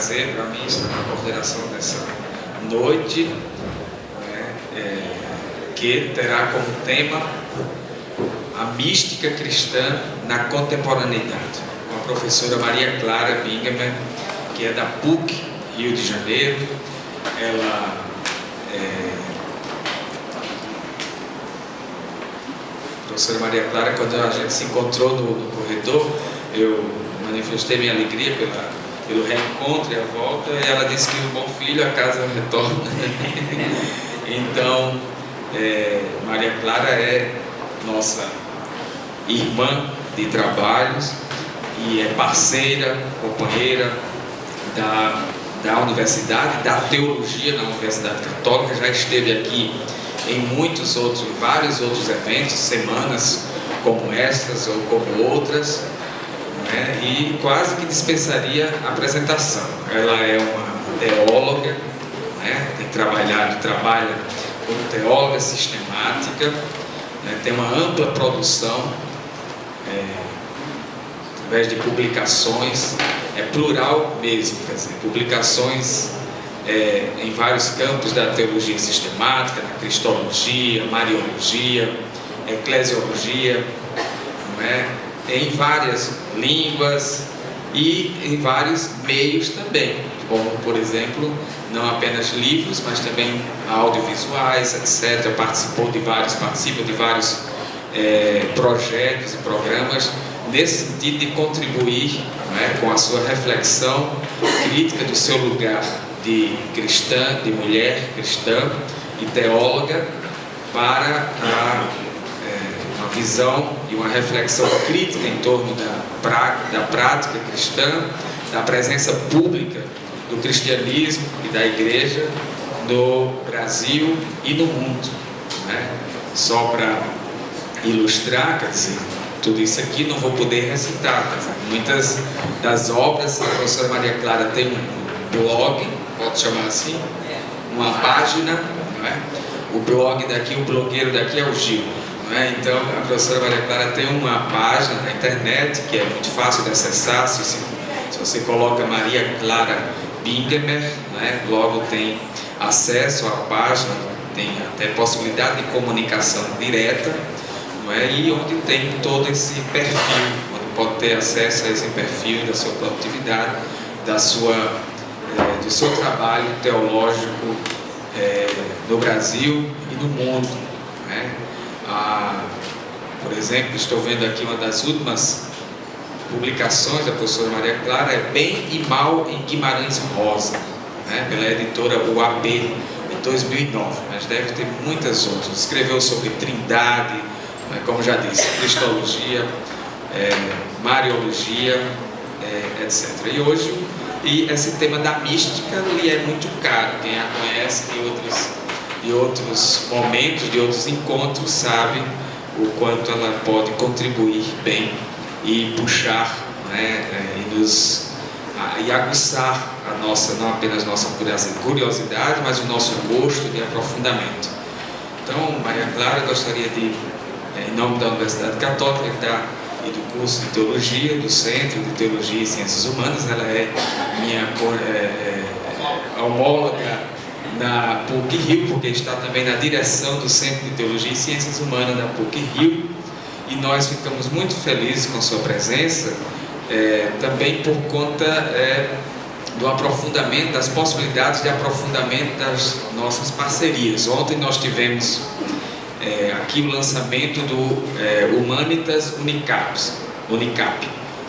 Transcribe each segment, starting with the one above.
prazer para mim estar na coordenação dessa noite, que terá como tema a mística cristã na contemporaneidade, com a professora Maria Clara Bingamer, que é da PUC, Rio de Janeiro. Ela professora Maria Clara, quando a gente se encontrou no corredor, eu manifestei minha alegria pelo reencontro e a volta, e ela disse que no bom filho a casa retorna. Então, Maria Clara é nossa irmã de trabalhos e é parceira, companheira da universidade, da teologia na Universidade Católica. Já esteve aqui em vários outros eventos, semanas como estas ou como outras, e quase que dispensaria a apresentação. Ela é uma teóloga, trabalha como teóloga sistemática, tem uma ampla produção através de publicações, é plural mesmo, quer dizer, publicações em vários campos da teologia sistemática, da cristologia, mariologia, eclesiologia, em várias línguas e em vários meios também, como, por exemplo, não apenas livros, mas também audiovisuais, etc. Participa de vários projetos e programas nesse sentido de contribuir com a sua reflexão crítica do seu lugar de cristã, de mulher cristã e teóloga, para uma visão e uma reflexão crítica em torno da prática cristã, da presença pública do cristianismo e da igreja no Brasil e no mundo. Só para ilustrar, quer dizer, tudo isso aqui não vou poder recitar, muitas das obras. A professora Maria Clara tem um blog, pode chamar assim, uma página, o blog daqui, o blogueiro daqui é o Gil, então a professora Maria Clara tem uma página na internet que é muito fácil de acessar. Se você coloca Maria Clara Bingamer, logo tem acesso à página, tem até possibilidade de comunicação direta, e onde tem todo esse perfil, onde pode ter acesso a esse perfil da sua produtividade, do seu trabalho teológico no Brasil e no mundo. Por exemplo, estou vendo aqui uma das últimas publicações da professora Maria Clara, é Bem e Mal em Guimarães Rosa, pela editora UAB, em 2009, mas deve ter muitas outras. Escreveu sobre Trindade, como já disse, cristologia, mariologia, etc. E esse tema da mística lhe é muito caro. Quem a conhece de outros momentos, de outros encontros, sabe o quanto ela pode contribuir bem e puxar, e aguçar a nossa, não apenas nossa curiosidade, mas o nosso gosto de aprofundamento. Então, Maria Clara, gostaria de, em nome da Universidade Católica e do curso de Teologia, do Centro de Teologia e Ciências Humanas, ela é minha homóloga na PUC Rio, porque está também na direção do Centro de Teologia e Ciências Humanas da PUC Rio, e nós ficamos muito felizes com sua presença, também por conta do aprofundamento, das possibilidades de aprofundamento das nossas parcerias. Ontem nós tivemos aqui o lançamento do Humanitas Unicap,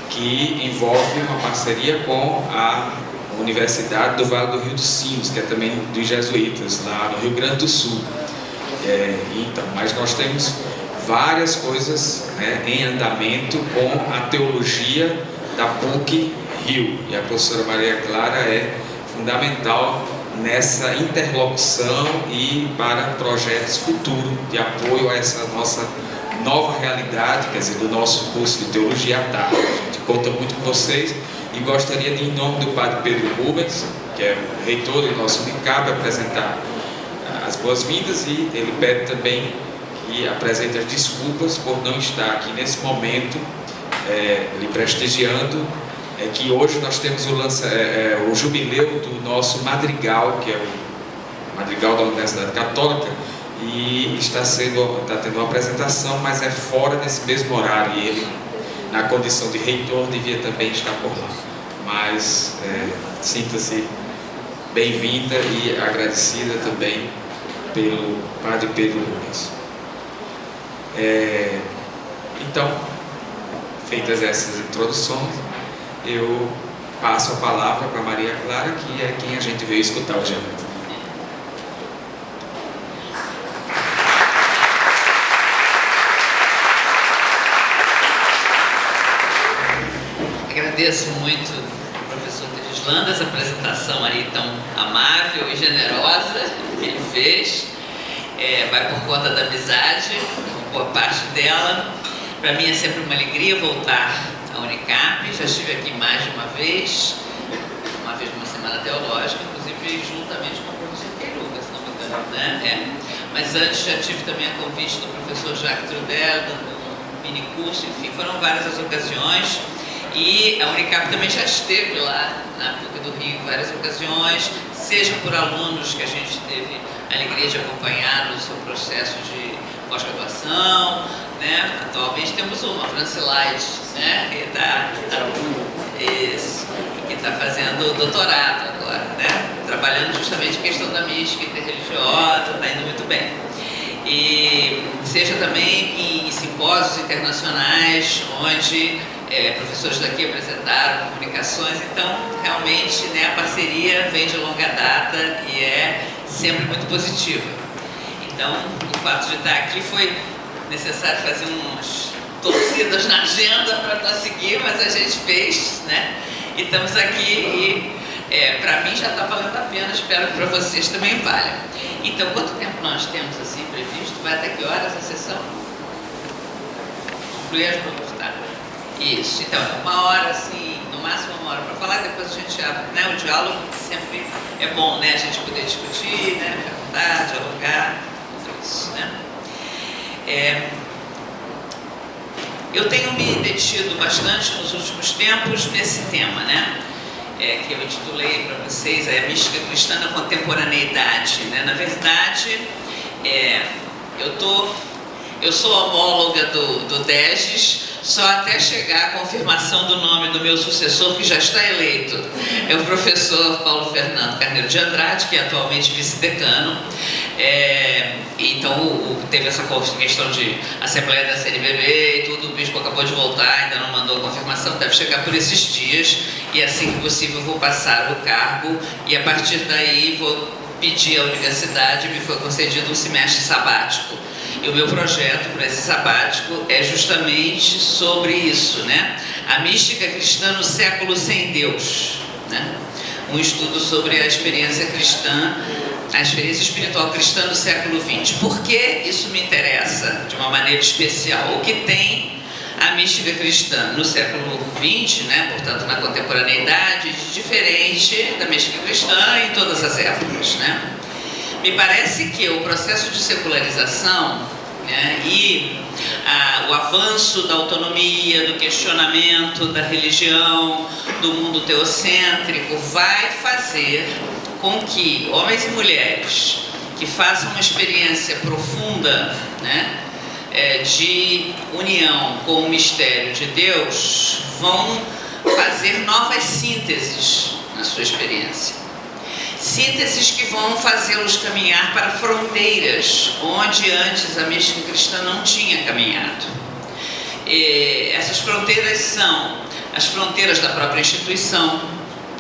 que envolve uma parceria com a Universidade do Vale do Rio dos Sinos, que é também dos jesuítas, lá no Rio Grande do Sul. Mas nós temos várias coisas em andamento com a teologia da PUC Rio, e a professora Maria Clara é fundamental nessa interlocução e para projetos futuros de apoio a essa nossa nova realidade, quer dizer, do nosso curso de Teologia à tarde. A gente conta muito com vocês e gostaria de, em nome do padre Pedro Rubens, que é o reitor do nosso Unicap, apresentar as boas-vindas, e ele pede também que apresente as desculpas por não estar aqui nesse momento lhe prestigiando é que hoje nós temos o jubileu do nosso madrigal, que é o madrigal da Universidade Católica, e está tendo uma apresentação, mas é fora desse mesmo horário, e ele, na condição de reitor, devia também estar por lá. Mas sinta-se bem-vinda e agradecida também pelo Padre Pedro Nunes. Então, feitas essas introduções, eu passo a palavra para Maria Clara, que é quem a gente veio escutar hoje à noite. Agradeço muito ao professor Tereslanda essa apresentação aí tão amável e generosa que ele fez. Vai por conta da amizade, boa parte dela. Para mim é sempre uma alegria voltar à Unicap. Já estive aqui mais de uma vez numa semana teológica, inclusive juntamente com o professor Queiruga, se não me engano, né? Mas antes já tive também a convite do professor Jacques Trudel, dando um mini curso, enfim, foram várias as ocasiões. E a Unicap também já esteve lá na PUC do Rio em várias ocasiões, seja por alunos que a gente teve a alegria de acompanhar no seu processo de pós-graduação, né? Atualmente temos uma, Francilaide, né? Que está fazendo doutorado agora, né? Trabalhando justamente a questão da mística interreligiosa, está indo muito bem. E seja também em simpósios internacionais, onde professores daqui apresentaram comunicações. Então, realmente, né, a parceria vem de longa data e é sempre muito positiva. Então, o fato de estar aqui foi necessário fazer umas torcidas na agenda para conseguir, mas a gente fez, né? E estamos aqui e para mim já está valendo a pena, espero que para vocês também valha. Então, quanto tempo nós temos assim previsto? Vai até que horas a sessão? Concluir as perguntas, tá? Isso, então, uma hora, assim, no máximo uma hora para falar, depois a gente abre, né? O diálogo sempre é bom, né? A gente poder discutir, né? Perguntar, dialogar, tudo isso, né? Eu tenho me detido bastante nos últimos tempos nesse tema, né? Que eu intitulei para vocês a mística cristã na contemporaneidade, né? Na verdade, eu sou homóloga do DEGES, só até chegar a confirmação do nome do meu sucessor, que já está eleito. É o professor Paulo Fernando Carneiro de Andrade, que é atualmente vice-decano. Então, teve essa questão de Assembleia da CNBB e tudo, o bispo acabou de voltar, ainda não mandou a confirmação, deve chegar por esses dias, e assim que possível vou passar o cargo, e a partir daí vou pedir à universidade, me foi concedido um semestre sabático. E o meu projeto para esse sabático é justamente sobre isso, né? A mística cristã no século sem Deus, né? Um estudo sobre a experiência cristã, a experiência espiritual cristã no século XX. Por que isso me interessa de uma maneira especial? O que tem a mística cristã no século XX, né? Portanto, na contemporaneidade, diferente da mística cristã em todas as épocas, né? Me parece que o processo de secularização, né, e o avanço da autonomia, do questionamento da religião, do mundo teocêntrico, vai fazer com que homens e mulheres que façam uma experiência profunda, né, de união com o mistério de Deus, vão fazer novas sínteses na sua experiência. Sínteses que vão fazê-los caminhar para fronteiras onde antes a mística cristã não tinha caminhado. Essas fronteiras são as fronteiras da própria instituição,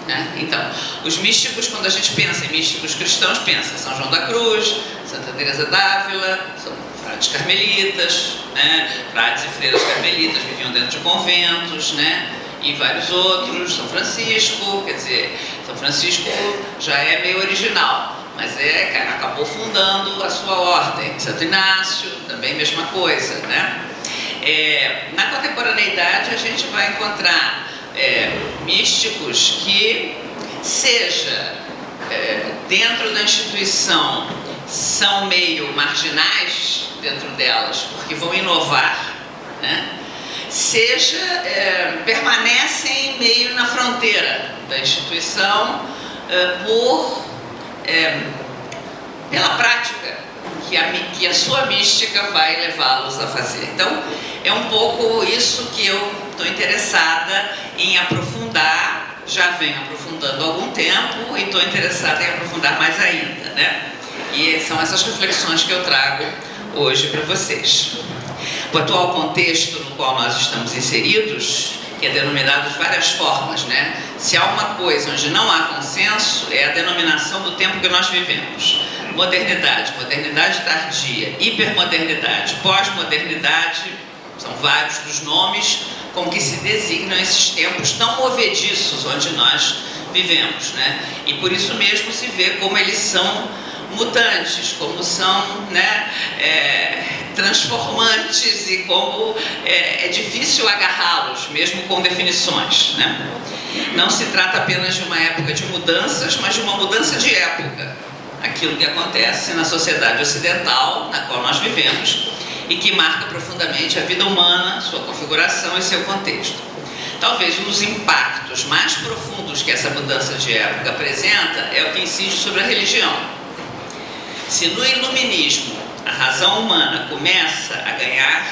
né? Então, os místicos, quando a gente pensa em místicos cristãos, pensa São João da Cruz, Santa Teresa d'Ávila, são frades carmelitas, né? Frades e freiras carmelitas viviam dentro de conventos, né? E vários outros, São Francisco, quer dizer, São Francisco já é meio original, mas acabou fundando a sua ordem. Santo Inácio, também mesma coisa, né? Na contemporaneidade a gente vai encontrar místicos que, seja dentro da instituição, são meio marginais dentro delas, porque vão inovar, né? permanecem meio na fronteira da instituição pela prática que a sua mística vai levá-los a fazer. Então, é um pouco isso que eu estou interessada em aprofundar, já venho aprofundando há algum tempo e estou interessada em aprofundar mais ainda, né? E são essas reflexões que eu trago hoje para vocês. O atual contexto no qual nós estamos inseridos, que é denominado de várias formas, né? Se há uma coisa onde não há consenso, é a denominação do tempo que nós vivemos. Modernidade, modernidade tardia, hipermodernidade, pós-modernidade, são vários dos nomes com que se designam esses tempos tão movediços onde nós vivemos, né? E por isso mesmo se vê como eles são mutantes, como são, né, transformantes e como é difícil agarrá-los, mesmo com definições, né? Não se trata apenas de uma época de mudanças, mas de uma mudança de época. Aquilo que acontece na sociedade ocidental, na qual nós vivemos, e que marca profundamente a vida humana, sua configuração e seu contexto. Talvez um dos impactos mais profundos que essa mudança de época apresenta é o que incide sobre a religião. Se no iluminismo a razão humana começa a ganhar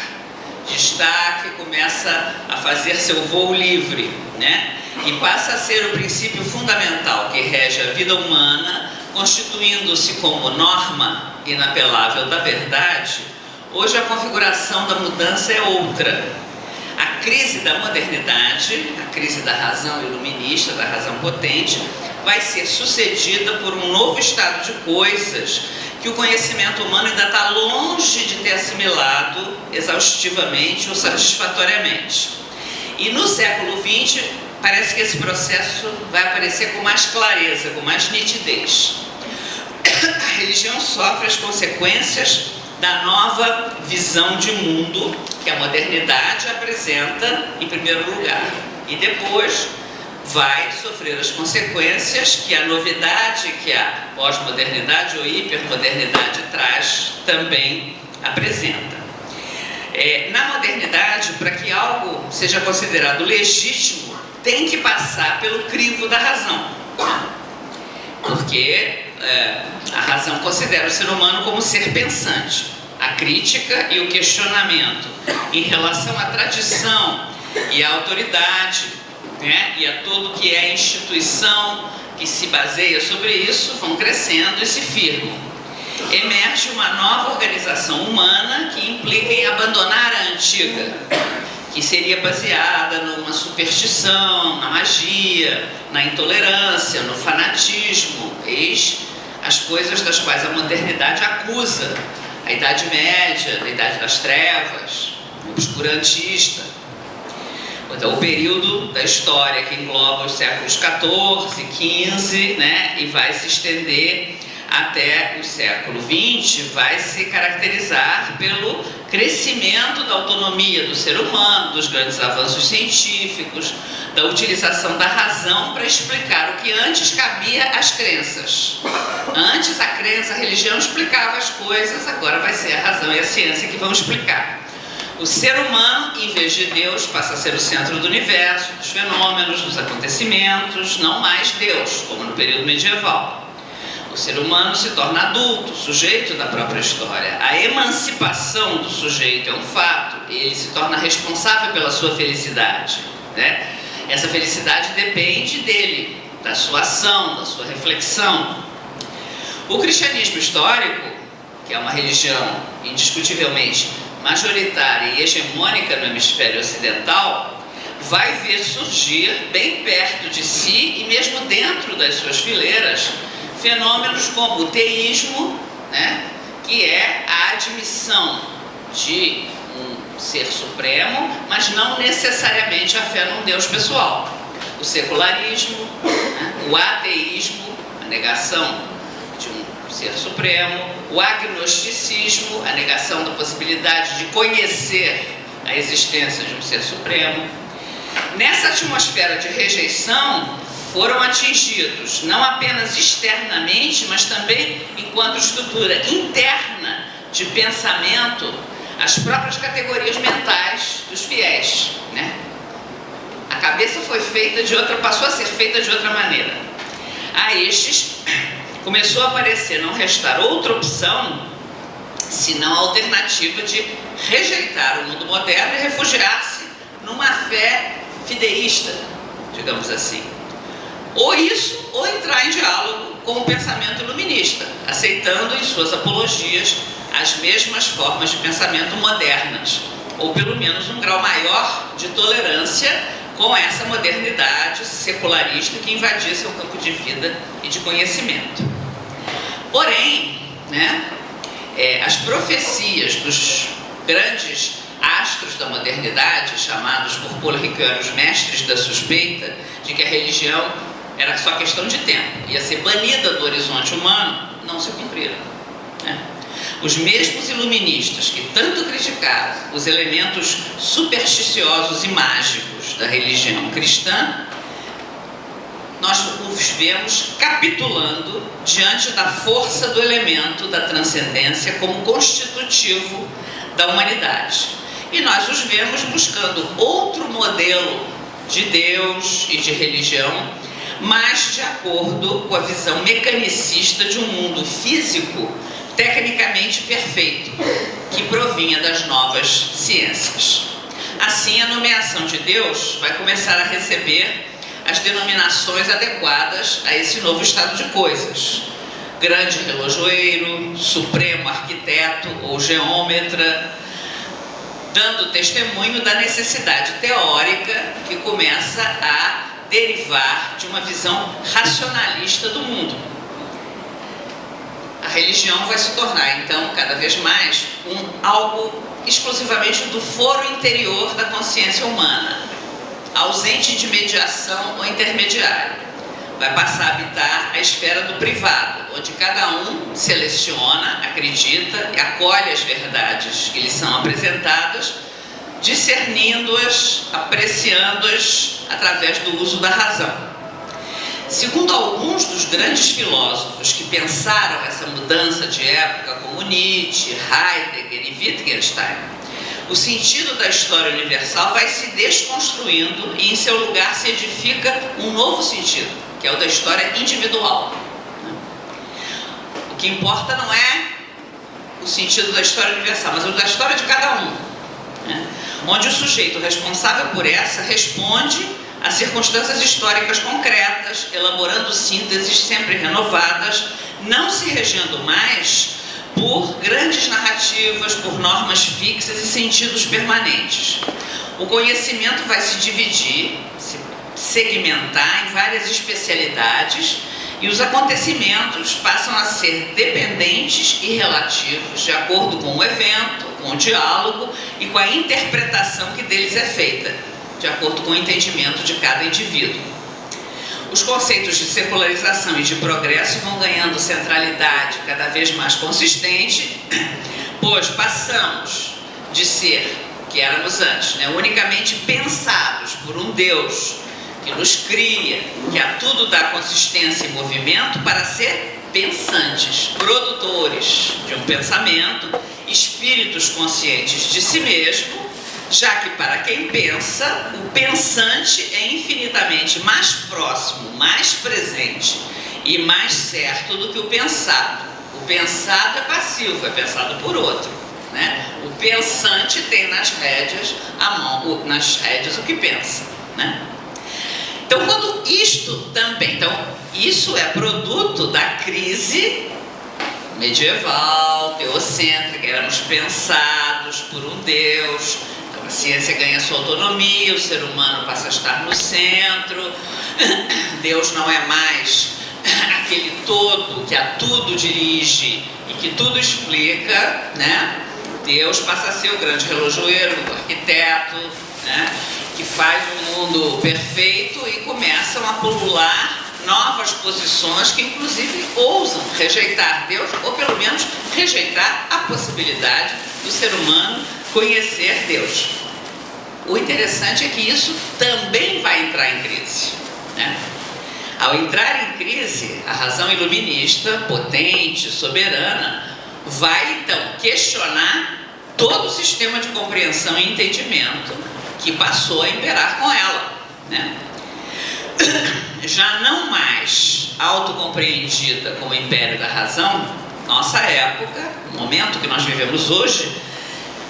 destaque, começa a fazer seu voo livre, né? E passa a ser o princípio fundamental que rege a vida humana, constituindo-se como norma inapelável da verdade, hoje a configuração da mudança é outra. A crise da modernidade, a crise da razão iluminista, da razão potente, vai ser sucedida por um novo estado de coisas que o conhecimento humano ainda está longe de ter assimilado exaustivamente ou satisfatoriamente. E no século XX, parece que esse processo vai aparecer com mais clareza, com mais nitidez. A religião sofre as consequências da nova visão de mundo que a modernidade apresenta em primeiro lugar. E depois vai sofrer as consequências que a novidade que a pós-modernidade ou hipermodernidade traz também apresenta. Na modernidade, para que algo seja considerado legítimo, tem que passar pelo crivo da razão, porque a razão considera o ser humano como ser pensante. A crítica e o questionamento em relação à tradição e à autoridade, né, e a tudo que é instituição que se baseia sobre isso, vão crescendo e se firmam. Emerge uma nova organização humana que implica em abandonar a antiga, que seria baseada numa superstição, na magia, na intolerância, no fanatismo. Eis as coisas das quais a modernidade acusa a Idade Média, a Idade das Trevas, o obscurantista. Então, o período da história que engloba os séculos XIV, XV, né, e vai se estender até o século XX, vai se caracterizar pelo crescimento da autonomia do ser humano, dos grandes avanços científicos, da utilização da razão para explicar o que antes cabia às crenças. Antes a crença, a religião explicava as coisas, agora vai ser a razão e a ciência que vão explicar. O ser humano, em vez de Deus, passa a ser o centro do universo, dos fenômenos, dos acontecimentos, não mais Deus, como no período medieval. O ser humano se torna adulto, sujeito da própria história. A emancipação do sujeito é um fato, ele se torna responsável pela sua felicidade, né? Essa felicidade depende dele, da sua ação, da sua reflexão. O cristianismo histórico, que é uma religião indiscutivelmente majoritária e hegemônica no hemisfério ocidental, vai ver surgir bem perto de si e mesmo dentro das suas fileiras fenômenos como o teísmo, né, que é a admissão de um ser supremo, mas não necessariamente a fé num Deus pessoal. O secularismo, né, o ateísmo, a negação de um ser supremo, o agnosticismo, a negação da possibilidade de conhecer a existência de um ser supremo. Nessa atmosfera de rejeição, foram atingidos, não apenas externamente, mas também enquanto estrutura interna de pensamento, as próprias categorias mentais dos fiéis, né? A cabeça foi feita de outra, passou a ser feita de outra maneira. A estes começou a aparecer não restar outra opção senão a alternativa de rejeitar o mundo moderno e refugiar-se numa fé fideísta, digamos assim. Ou isso, ou entrar em diálogo com o pensamento iluminista, aceitando em suas apologias as mesmas formas de pensamento modernas, ou pelo menos um grau maior de tolerância com essa modernidade secularista que invadia seu campo de vida e de conhecimento. Porém, né, as profecias dos grandes astros da modernidade, chamados por Paul Ricoeur os mestres da suspeita, de que a religião era só questão de tempo, ia ser banida do horizonte humano, não se cumpriram, né? Os mesmos iluministas que tanto criticaram os elementos supersticiosos e mágicos da religião cristã, nós os vemos capitulando diante da força do elemento da transcendência como constitutivo da humanidade. E nós os vemos buscando outro modelo de Deus e de religião, mas de acordo com a visão mecanicista de um mundo físico tecnicamente perfeito, que provinha das novas ciências. Assim, a nomeação de Deus vai começar a receber as denominações adequadas a esse novo estado de coisas: grande relojoeiro, supremo arquiteto ou geômetra, dando testemunho da necessidade teórica que começa a derivar de uma visão racionalista do mundo. A religião vai se tornar, então, cada vez mais algo exclusivamente do foro interior da consciência humana, ausente de mediação ou intermediário. Vai passar a habitar a esfera do privado, onde cada um seleciona, acredita e acolhe as verdades que lhe são apresentadas, discernindo-as, apreciando-as através do uso da razão. Segundo alguns dos grandes filósofos que pensaram essa mudança de época, como Nietzsche, Heidegger e Wittgenstein, o sentido da história universal vai se desconstruindo e em seu lugar se edifica um novo sentido, que é o da história individual. O que importa não é o sentido da história universal, mas o da história de cada um, né? Onde o sujeito responsável por essa responde a circunstâncias históricas concretas, elaborando sínteses sempre renovadas, não se regendo mais por grandes narrativas, por normas fixas e sentidos permanentes. O conhecimento vai se dividir, se segmentar em várias especialidades e os acontecimentos passam a ser dependentes e relativos de acordo com o evento, com o diálogo e com a interpretação que deles é feita, de acordo com o entendimento de cada indivíduo. Os conceitos de secularização e de progresso vão ganhando centralidade cada vez mais consistente, pois passamos de ser, que éramos antes, né, unicamente pensados por um Deus que nos cria, que a tudo dá consistência e movimento, para ser pensantes, produtores de um pensamento, espíritos conscientes de si mesmo, já que para quem pensa, o pensante é infinitamente mais próximo, mais presente e mais certo do que o pensado. O pensado é passivo, é pensado por outro, né? O pensante tem nas rédeas a mão, nas rédeas o que pensa, né? Então, quando isto também, isso é produto da crise medieval, teocêntrica, éramos pensados por um Deus. A ciência ganha sua autonomia, o ser humano passa a estar no centro, Deus não é mais aquele todo que a tudo dirige e que tudo explica, né? Deus passa a ser o grande relojoeiro, o arquiteto, né? Que faz o mundo perfeito, e começam a pulular novas posições que inclusive ousam rejeitar Deus, ou pelo menos rejeitar a possibilidade do ser humano conhecer Deus. O interessante é que isso também vai entrar em crise, né? Ao entrar em crise, a razão iluminista, potente, soberana, vai então questionar todo o sistema de compreensão e entendimento que passou a imperar com ela, né? Já não mais autocompreendida como império da razão, nossa época, o momento que nós vivemos hoje,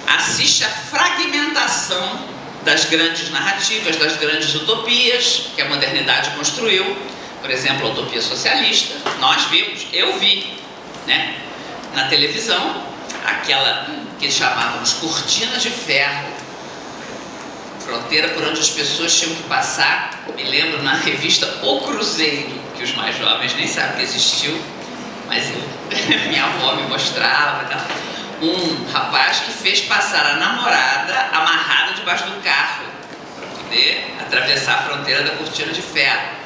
assiste à fragmentação das grandes narrativas, das grandes utopias que a modernidade construiu. Por exemplo, a utopia socialista, nós vimos, eu vi, né, na televisão, aquela que chamávamos cortina de ferro, fronteira por onde as pessoas tinham que passar. Me lembro na revista O Cruzeiro, que os mais jovens nem sabem que existiu, mas minha avó me mostrava, tá? Um rapaz que fez passar a namorada amarrada debaixo do carro para poder atravessar a fronteira da cortina de ferro.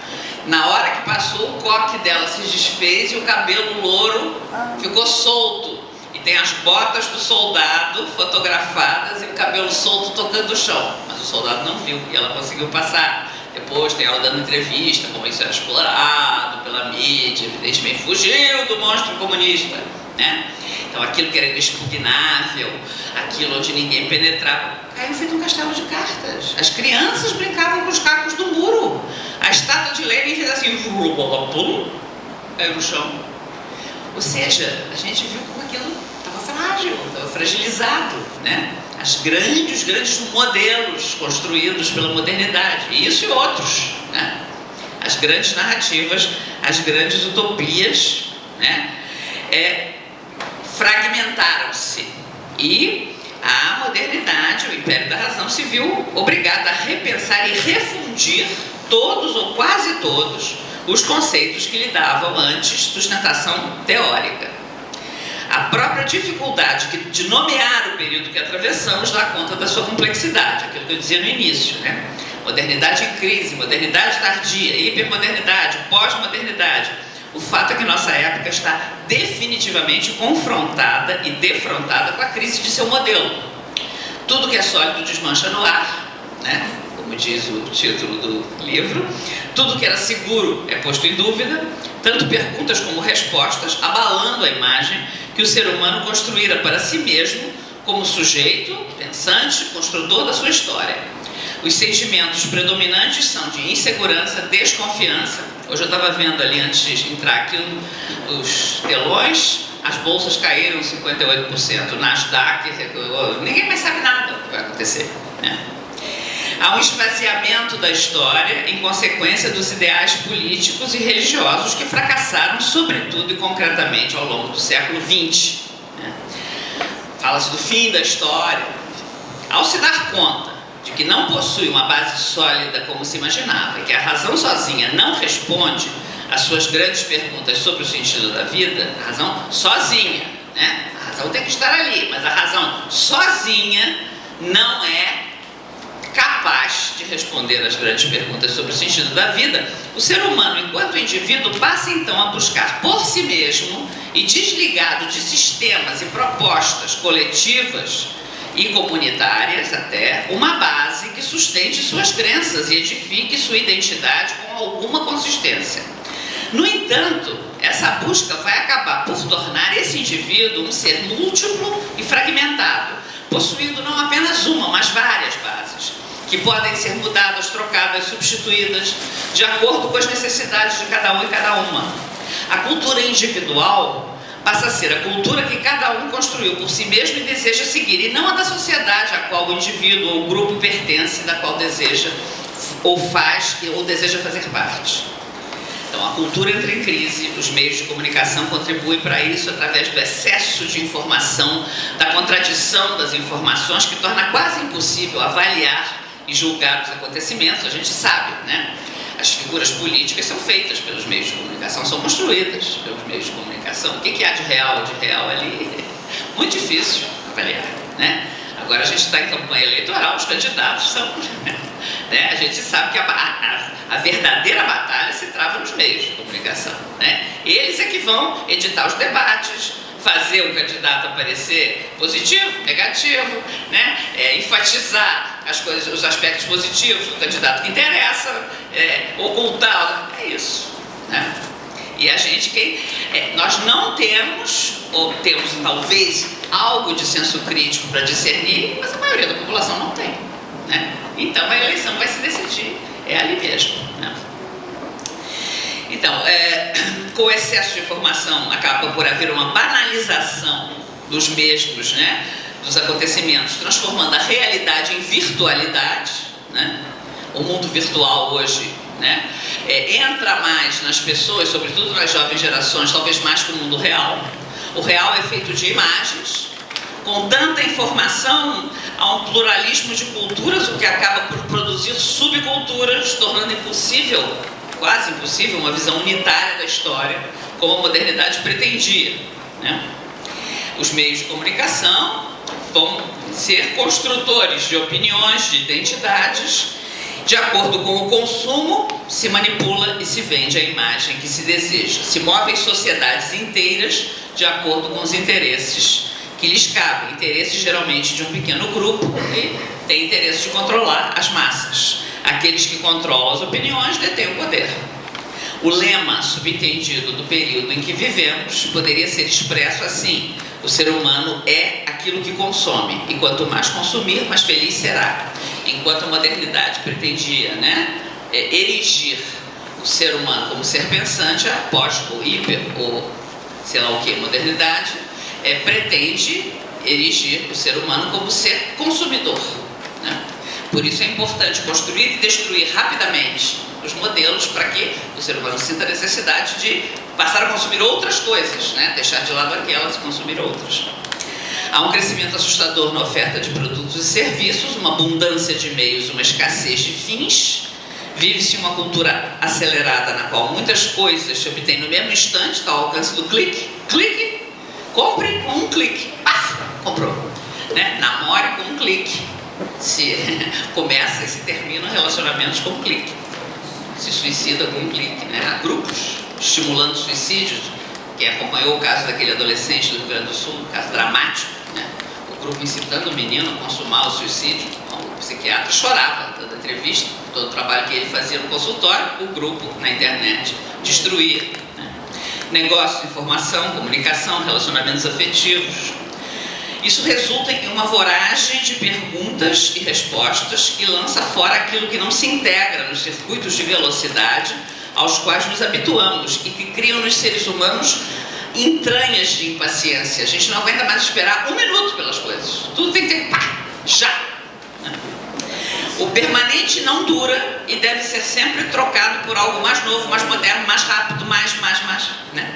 Na hora que passou, o coque dela se desfez e o cabelo louro ficou solto. E tem as botas do soldado fotografadas e o cabelo solto tocando o chão. Mas o soldado não viu e ela conseguiu passar. Depois tem ela dando entrevista, como isso era explorado pela mídia, evidentemente fugiu do monstro comunista, né? Então aquilo que era inexpugnável, aquilo onde ninguém penetrava, caiu feito um castelo de cartas. As crianças brincavam com os cacos do muro. A estátua de Lenin fez assim, caiu no chão. Ou seja, a gente viu como aquilo estava frágil, estava fragilizado, né? Os grandes modelos construídos pela modernidade, isso e outros, né? As grandes narrativas, as grandes utopias, né? Fragmentaram-se e a modernidade, o império da razão, se viu obrigada a repensar e refundir todos ou quase todos os conceitos que lhe davam antes sustentação teórica. A própria dificuldade de nomear o período que atravessamos dá conta da sua complexidade, aquilo que eu dizia no início, né? Modernidade em crise, modernidade tardia, hipermodernidade, pós-modernidade. O fato é que nossa época está definitivamente confrontada e defrontada com a crise de seu modelo. Tudo que é sólido desmancha no ar, né? Como diz o título do livro. Tudo que era seguro é posto em dúvida, tanto perguntas como respostas, abalando a imagem que o ser humano construíra para si mesmo como sujeito, pensante, construtor da sua história. Os sentimentos predominantes são de insegurança, desconfiança. Hoje eu estava vendo ali, antes de entrar aqui, os telões, as bolsas caíram 58%, Nasdaq, ninguém mais sabe nada do que vai acontecer, né? Há um esvaziamento da história em consequência dos ideais políticos e religiosos que fracassaram, sobretudo e concretamente, ao longo do século XX, né? Fala-se do fim da história. Ao se dar conta de que não possui uma base sólida como se imaginava, e que a razão sozinha não responde às suas grandes perguntas sobre o sentido da vida, a razão sozinha, né? A razão tem que estar ali, mas a razão sozinha não é capaz de responder às grandes perguntas sobre o sentido da vida. O ser humano, enquanto indivíduo, passa então a buscar por si mesmo e desligado de sistemas e propostas coletivas e comunitárias até, uma base que sustente suas crenças e edifique sua identidade com alguma consistência. No entanto, essa busca vai acabar por tornar esse indivíduo um ser múltiplo e fragmentado, possuindo não apenas uma, mas várias bases, que podem ser mudadas, trocadas, substituídas, de acordo com as necessidades de cada um e cada uma. A cultura individual passa a ser a cultura que cada um construiu por si mesmo e deseja seguir, e não a da sociedade a qual o indivíduo ou o grupo pertence, da qual deseja ou faz ou deseja fazer parte. Então, a cultura entra em crise, os meios de comunicação contribuem para isso através do excesso de informação, da contradição das informações, que torna quase impossível avaliar e julgar os acontecimentos. A gente sabe, né? As figuras políticas são feitas pelos meios de comunicação, são construídas pelos meios de comunicação. O que há de real ali? Muito difícil avaliar, né? Agora a gente está em campanha eleitoral, os candidatos são... né? A gente sabe que a verdadeira batalha se trava nos meios de comunicação, né? Eles é que vão editar os debates, fazer o candidato aparecer positivo, negativo, né? Enfatizar as coisas, os aspectos positivos do candidato que interessa, ocultar, é isso, né? E a gente, nós não temos, ou temos talvez algo de senso crítico para discernir, mas a maioria da população não tem, né? Então a eleição vai se decidir, é ali mesmo, né? Então, com o excesso de informação, acaba por haver uma banalização dos mesmos, né? Dos acontecimentos, transformando a realidade em virtualidade, né? O mundo virtual hoje, né, entra mais nas pessoas, sobretudo nas jovens gerações, talvez mais que o mundo real. O real é feito de imagens. Com tanta informação, há um pluralismo de culturas, o que acaba por produzir subculturas, tornando impossível, quase impossível, uma visão unitária da história, como a modernidade pretendia, né? Os meios de comunicação vão ser construtores de opiniões, de identidades. De acordo com o consumo, se manipula e se vende a imagem que se deseja. Se movem sociedades inteiras de acordo com os interesses que lhes cabem. Interesses geralmente de um pequeno grupo que tem interesse de controlar as massas. Aqueles que controlam as opiniões detêm o poder. O lema subentendido do período em que vivemos poderia ser expresso assim: o ser humano é aquilo que consome, e quanto mais consumir, mais feliz será. Enquanto a modernidade pretendia, né, erigir o ser humano como ser pensante, a pós ou hiper, ou sei lá o que, modernidade, pretende erigir o ser humano como ser consumidor, né? Por isso é importante construir e destruir rapidamente os modelos para que o ser humano sinta a necessidade de passar a consumir outras coisas, né? Deixar de lado aquelas e consumir outras. Há um crescimento assustador na oferta de produtos e serviços, uma abundância de meios, uma escassez de fins. Vive-se uma cultura acelerada na qual muitas coisas se obtêm no mesmo instante, está ao alcance do clique. Clique, compre com um clique. Paf, comprou, né? Namore com um clique. Se começa e se termina relacionamentos com um clique. Se suicida com um clique, né? Há grupos estimulando suicídios. Quem acompanhou o caso daquele adolescente do Rio Grande do Sul, um caso dramático, né? O grupo incitando o menino a consumar o suicídio. O psiquiatra chorava dando entrevista, todo o trabalho que ele fazia no consultório, o grupo na internet destruía, né? Negócio, informação, comunicação, relacionamentos afetivos. Isso resulta em uma voragem de perguntas e respostas que lança fora aquilo que não se integra nos circuitos de velocidade aos quais nos habituamos e que criam nos seres humanos entranhas de impaciência. A gente não aguenta mais esperar um minuto pelas coisas. Tudo tem que ter pá, já. O permanente não dura e deve ser sempre trocado por algo mais novo, mais moderno, mais rápido, mais, né?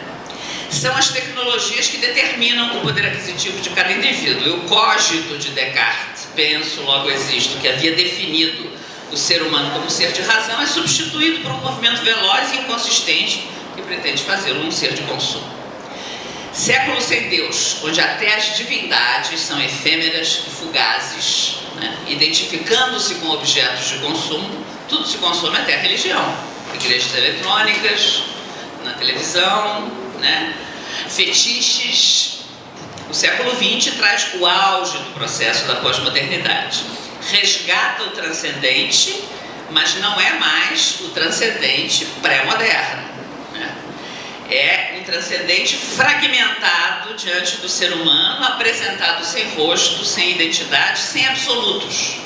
São as tecnologias que determinam o poder aquisitivo de cada indivíduo. E o cogito de Descartes, penso, logo existo, que havia definido o ser humano como ser de razão, é substituído por um movimento veloz e inconsistente que pretende fazê-lo um ser de consumo. Século sem Deus, onde até as divindades são efêmeras e fugazes, né? Identificando-se com objetos de consumo, tudo se consome até a religião. Igrejas eletrônicas, na televisão, né? Fetiches. O século XX traz o auge do processo da pós-modernidade. Resgata o transcendente, mas não é mais o transcendente pré-moderno, né? É um transcendente fragmentado diante do ser humano, apresentado sem rosto, sem identidade, sem absolutos.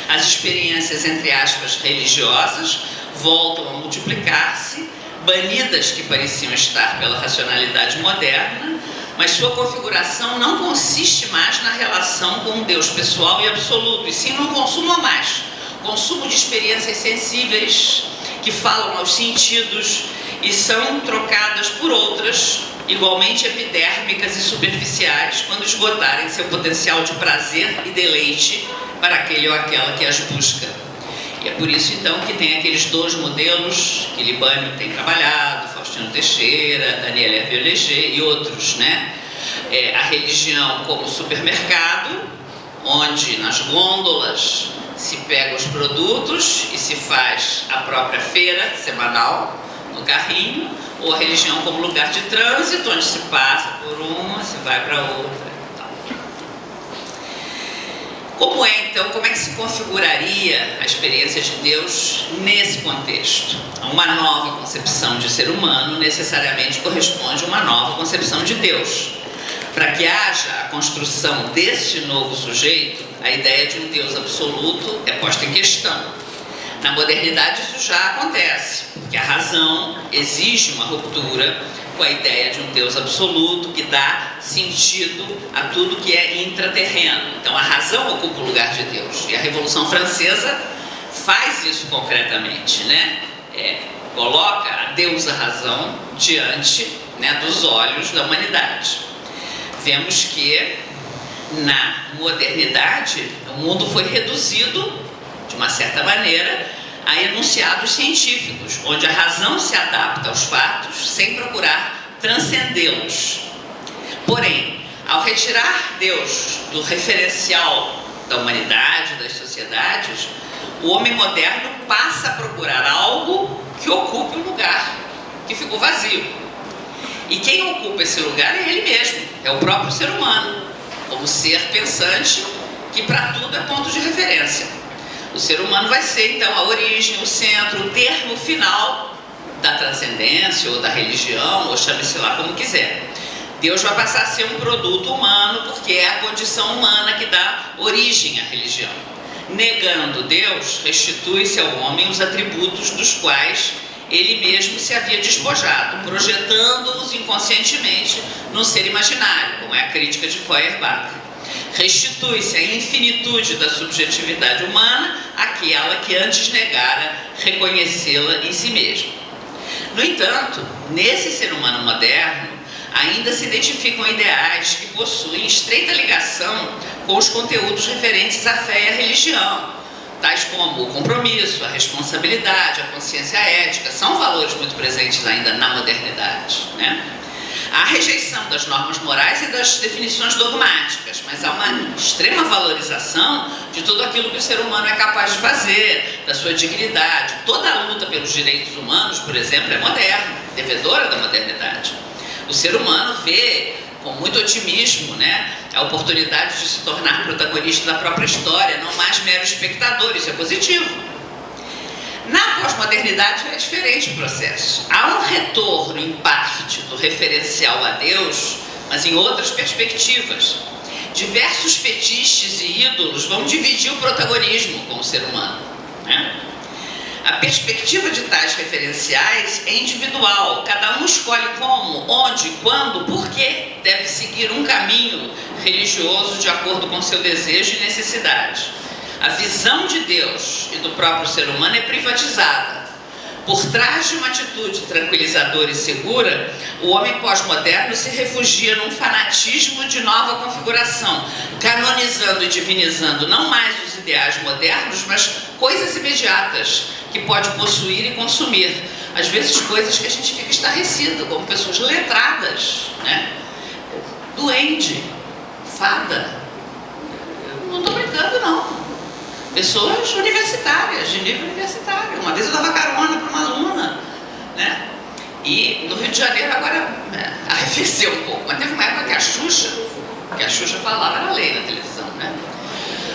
As experiências, entre aspas, religiosas voltam a multiplicar-se, banidas que pareciam estar pela racionalidade moderna, mas sua configuração não consiste mais na relação com um Deus pessoal e absoluto, e sim no consumo a mais. Consumo de experiências sensíveis que falam aos sentidos e são trocadas por outras, igualmente epidérmicas e superficiais, quando esgotarem seu potencial de prazer e deleite para aquele ou aquela que as busca. E é por isso, então, que tem aqueles dois modelos que Libânio tem trabalhado, Faustino Teixeira, Daniel Hervé-Léger e outros, né? A religião como supermercado, onde nas gôndolas se pega os produtos e se faz a própria feira semanal no carrinho, ou a religião como lugar de trânsito, onde se passa por uma, se vai para outra. Como é então, como é que se configuraria a experiência de Deus nesse contexto? Uma nova concepção de ser humano necessariamente corresponde a uma nova concepção de Deus. Para que haja a construção deste novo sujeito, a ideia de um Deus absoluto é posta em questão. Na modernidade isso já acontece, porque a razão exige uma ruptura com a ideia de um Deus absoluto que dá sentido a tudo que é intraterreno. Então a razão ocupa o lugar de Deus. E a Revolução Francesa faz isso concretamente, né? Coloca a deusa razão diante, né, dos olhos da humanidade. Vemos que na modernidade o mundo foi reduzido, de uma certa maneira, a enunciados científicos, onde a razão se adapta aos fatos sem procurar transcendê-los. Porém, ao retirar Deus do referencial da humanidade, das sociedades, o homem moderno passa a procurar algo que ocupe um lugar que ficou vazio. E quem ocupa esse lugar é ele mesmo, é o próprio ser humano, como ser pensante que para tudo é ponto de referência. O ser humano vai ser, então, a origem, o centro, o termo final da transcendência ou da religião, ou chame-se lá como quiser. Deus vai passar a ser um produto humano, porque é a condição humana que dá origem à religião. Negando Deus, restitui-se ao homem os atributos dos quais ele mesmo se havia despojado, projetando-os inconscientemente no ser imaginário, como é a crítica de Feuerbach. Restitui-se a infinitude da subjetividade humana àquela que antes negara reconhecê-la em si mesmo. No entanto, nesse ser humano moderno, ainda se identificam ideais que possuem estreita ligação com os conteúdos referentes à fé e à religião, tais como o compromisso, a responsabilidade, a consciência ética, são valores muito presentes ainda na modernidade, né? Há a rejeição das normas morais e das definições dogmáticas, mas há uma extrema valorização de tudo aquilo que o ser humano é capaz de fazer, da sua dignidade. Toda a luta pelos direitos humanos, por exemplo, é moderna, devedora da modernidade. O ser humano vê com muito otimismo, né, a oportunidade de se tornar protagonista da própria história, não mais mero espectador. Isso é positivo. Na pós-modernidade é diferente o processo. Há um retorno, em parte, do referencial a Deus, mas em outras perspectivas. Diversos fetiches e ídolos vão dividir o protagonismo com o ser humano, né? A perspectiva de tais referenciais é individual. Cada um escolhe como, onde, quando, por que deve seguir um caminho religioso de acordo com seu desejo e necessidade. A visão de Deus e do próprio ser humano é privatizada. Por trás de uma atitude tranquilizadora e segura, o homem pós-moderno se refugia num fanatismo de nova configuração, canonizando e divinizando não mais os ideais modernos, mas coisas imediatas que pode possuir e consumir. Às vezes coisas que a gente fica estarrecido, como pessoas letradas, né? Duende, fada. Eu não estou brincando, não. Pessoas universitárias, de nível universitário. Uma vez eu dava carona para uma aluna, né? E no Rio de Janeiro agora arrefeceu um pouco, mas teve uma época que a Xuxa falava, era lei na televisão, né?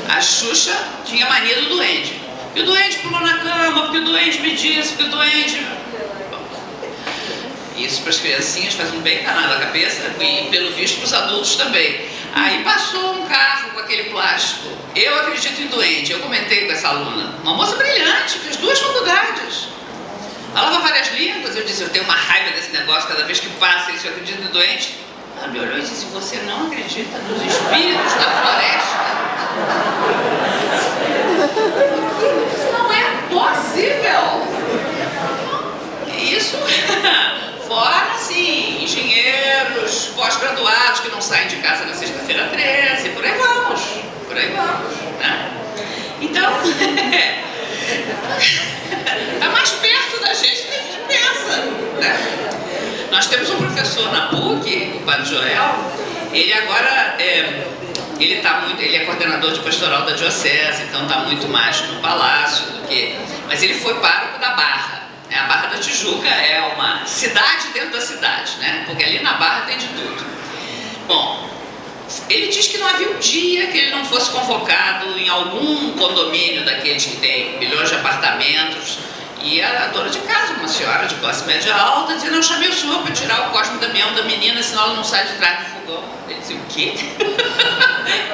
A Xuxa tinha mania do duende. Porque o duende pulou na cama, porque o duende me disse, porque o duende... Isso para as criancinhas faz um bem danado à cabeça e, pelo visto, para os adultos também. Aí passou um carro com aquele plástico. Eu acredito em duende. Eu comentei com essa aluna. Uma moça brilhante, fez 2 faculdades. Falava várias línguas. Eu disse, eu tenho uma raiva desse negócio. Cada vez que passa isso, eu acredito em duende. Ela me olhou e disse, você não acredita nos espíritos da floresta? Isso não é possível. Isso... Fora, sim, engenheiros, pós-graduados que não saem de casa na sexta-feira 13, por aí vamos, né? Então, está mais perto da gente do que a gente pensa, né? Nós temos um professor na PUC, o Padre Joel, ele agora, ele é coordenador de pastoral da diocese, então está muito mais no palácio do que... Mas ele foi pároco da Barra. A Barra da Tijuca é uma cidade dentro da cidade, né? Porque ali na Barra tem de tudo. Bom, ele diz que não havia um dia que ele não fosse convocado em algum condomínio daqueles que tem milhões de apartamentos, e a dona de casa, uma senhora de classe média alta, dizia: não, chamei o senhor para tirar o Cosme Damião da menina, senão ela não sai de trás do fogão. Ele dizia: o quê?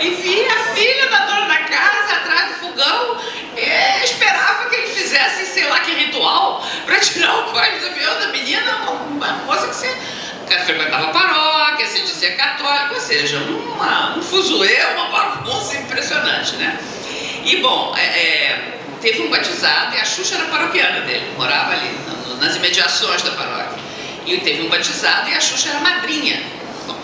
E via a filha da dona da casa atrás do fogão, e esperava que ele fizesse, sei lá que ritual, para tirar o Cosme Damião da menina, uma moça que frequentava a paróquia, se dizia católica, ou seja, um fuzuê, uma bagunça impressionante, né? E bom, teve um batizado, e a Xuxa era paroquiana dele, morava ali nas imediações da paróquia. E teve um batizado e a Xuxa era madrinha. Bom,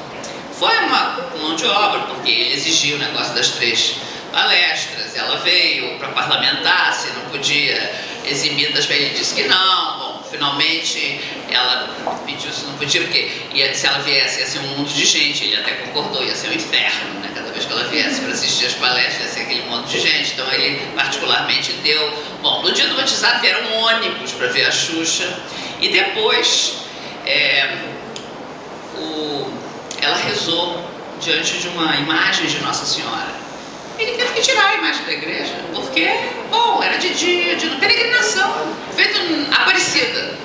foi uma mão de obra, porque ele exigia o negócio das 3 palestras, ela veio para parlamentar, se não podia eximir das velhas, ele disse que não. Bom, finalmente ela pediu se não podia, porque se ela viesse ia ser um mundo de gente, ele até concordou, ia ser um inferno, né? Cada vez que ela viesse para assistir as palestras, ia ser aquele monte de gente, então ele particularmente deu. Bom, no dia do batizado vieram ônibus para ver a Xuxa, e depois ela rezou diante de uma imagem de Nossa Senhora. Ele teve que tirar a imagem da igreja, porque, bom, era de dia, de peregrinação, feito Aparecida,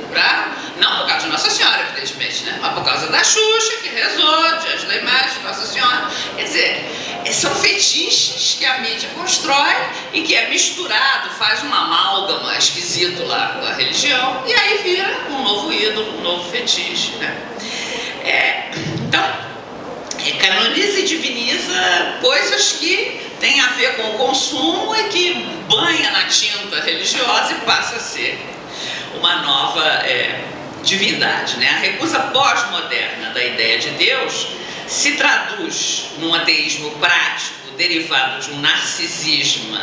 não por causa de Nossa Senhora, evidentemente, né? Mas por causa da Xuxa, que rezou diante da imagem de Nossa Senhora. Quer dizer, são fetiches que a mídia constrói e que é misturado, faz uma amálgama esquisito lá com a religião, e aí vira um novo ídolo, um novo fetiche, né? Então, canoniza e diviniza coisas que têm a ver com o consumo e que banha na tinta religiosa e passa a ser uma nova divindade, né? A recusa pós-moderna da ideia de Deus se traduz num ateísmo prático derivado de um narcisismo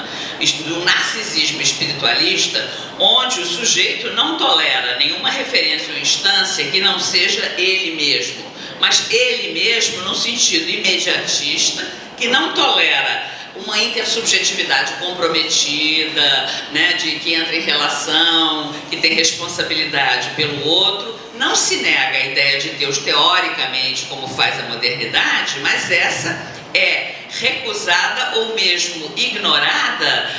espiritualista, onde o sujeito não tolera nenhuma referência ou instância que não seja ele mesmo, mas ele mesmo no sentido imediatista, que não tolera uma intersubjetividade comprometida, né, de que entra em relação, que tem responsabilidade pelo outro. Não se nega a ideia de Deus teoricamente, como faz a modernidade, mas essa é recusada ou mesmo ignorada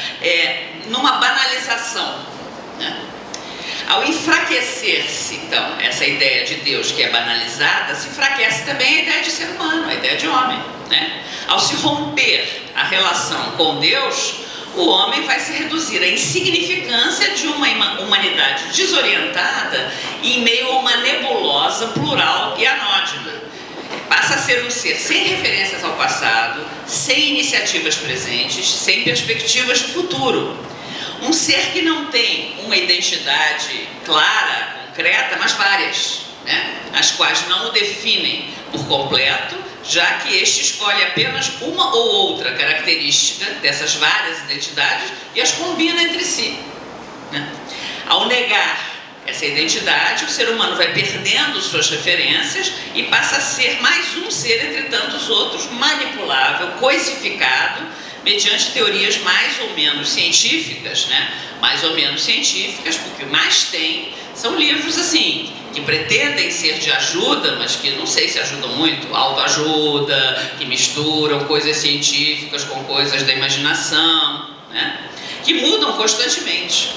numa banalização, né? Ao enfraquecer-se, então, essa ideia de Deus que é banalizada, se enfraquece também a ideia de ser humano, a ideia de homem, né? Ao se romper a relação com Deus, o homem vai se reduzir à insignificância de uma humanidade desorientada em meio a uma nebulosa plural e anódina. Passa a ser um ser sem referências ao passado, sem iniciativas presentes, sem perspectivas de futuro. Um ser que não tem uma identidade clara, concreta, mas várias, né? As quais não o definem por completo, já que este escolhe apenas uma ou outra característica dessas várias identidades e as combina entre si, né? Ao negar essa identidade, o ser humano vai perdendo suas referências e passa a ser mais um ser entre tantos outros, manipulável, coisificado, mediante teorias mais ou menos científicas, né? Mais ou menos científicas, porque o mais tem são livros assim, que pretendem ser de ajuda, mas que não sei se ajudam muito, autoajuda, que misturam coisas científicas com coisas da imaginação, né? Que mudam constantemente.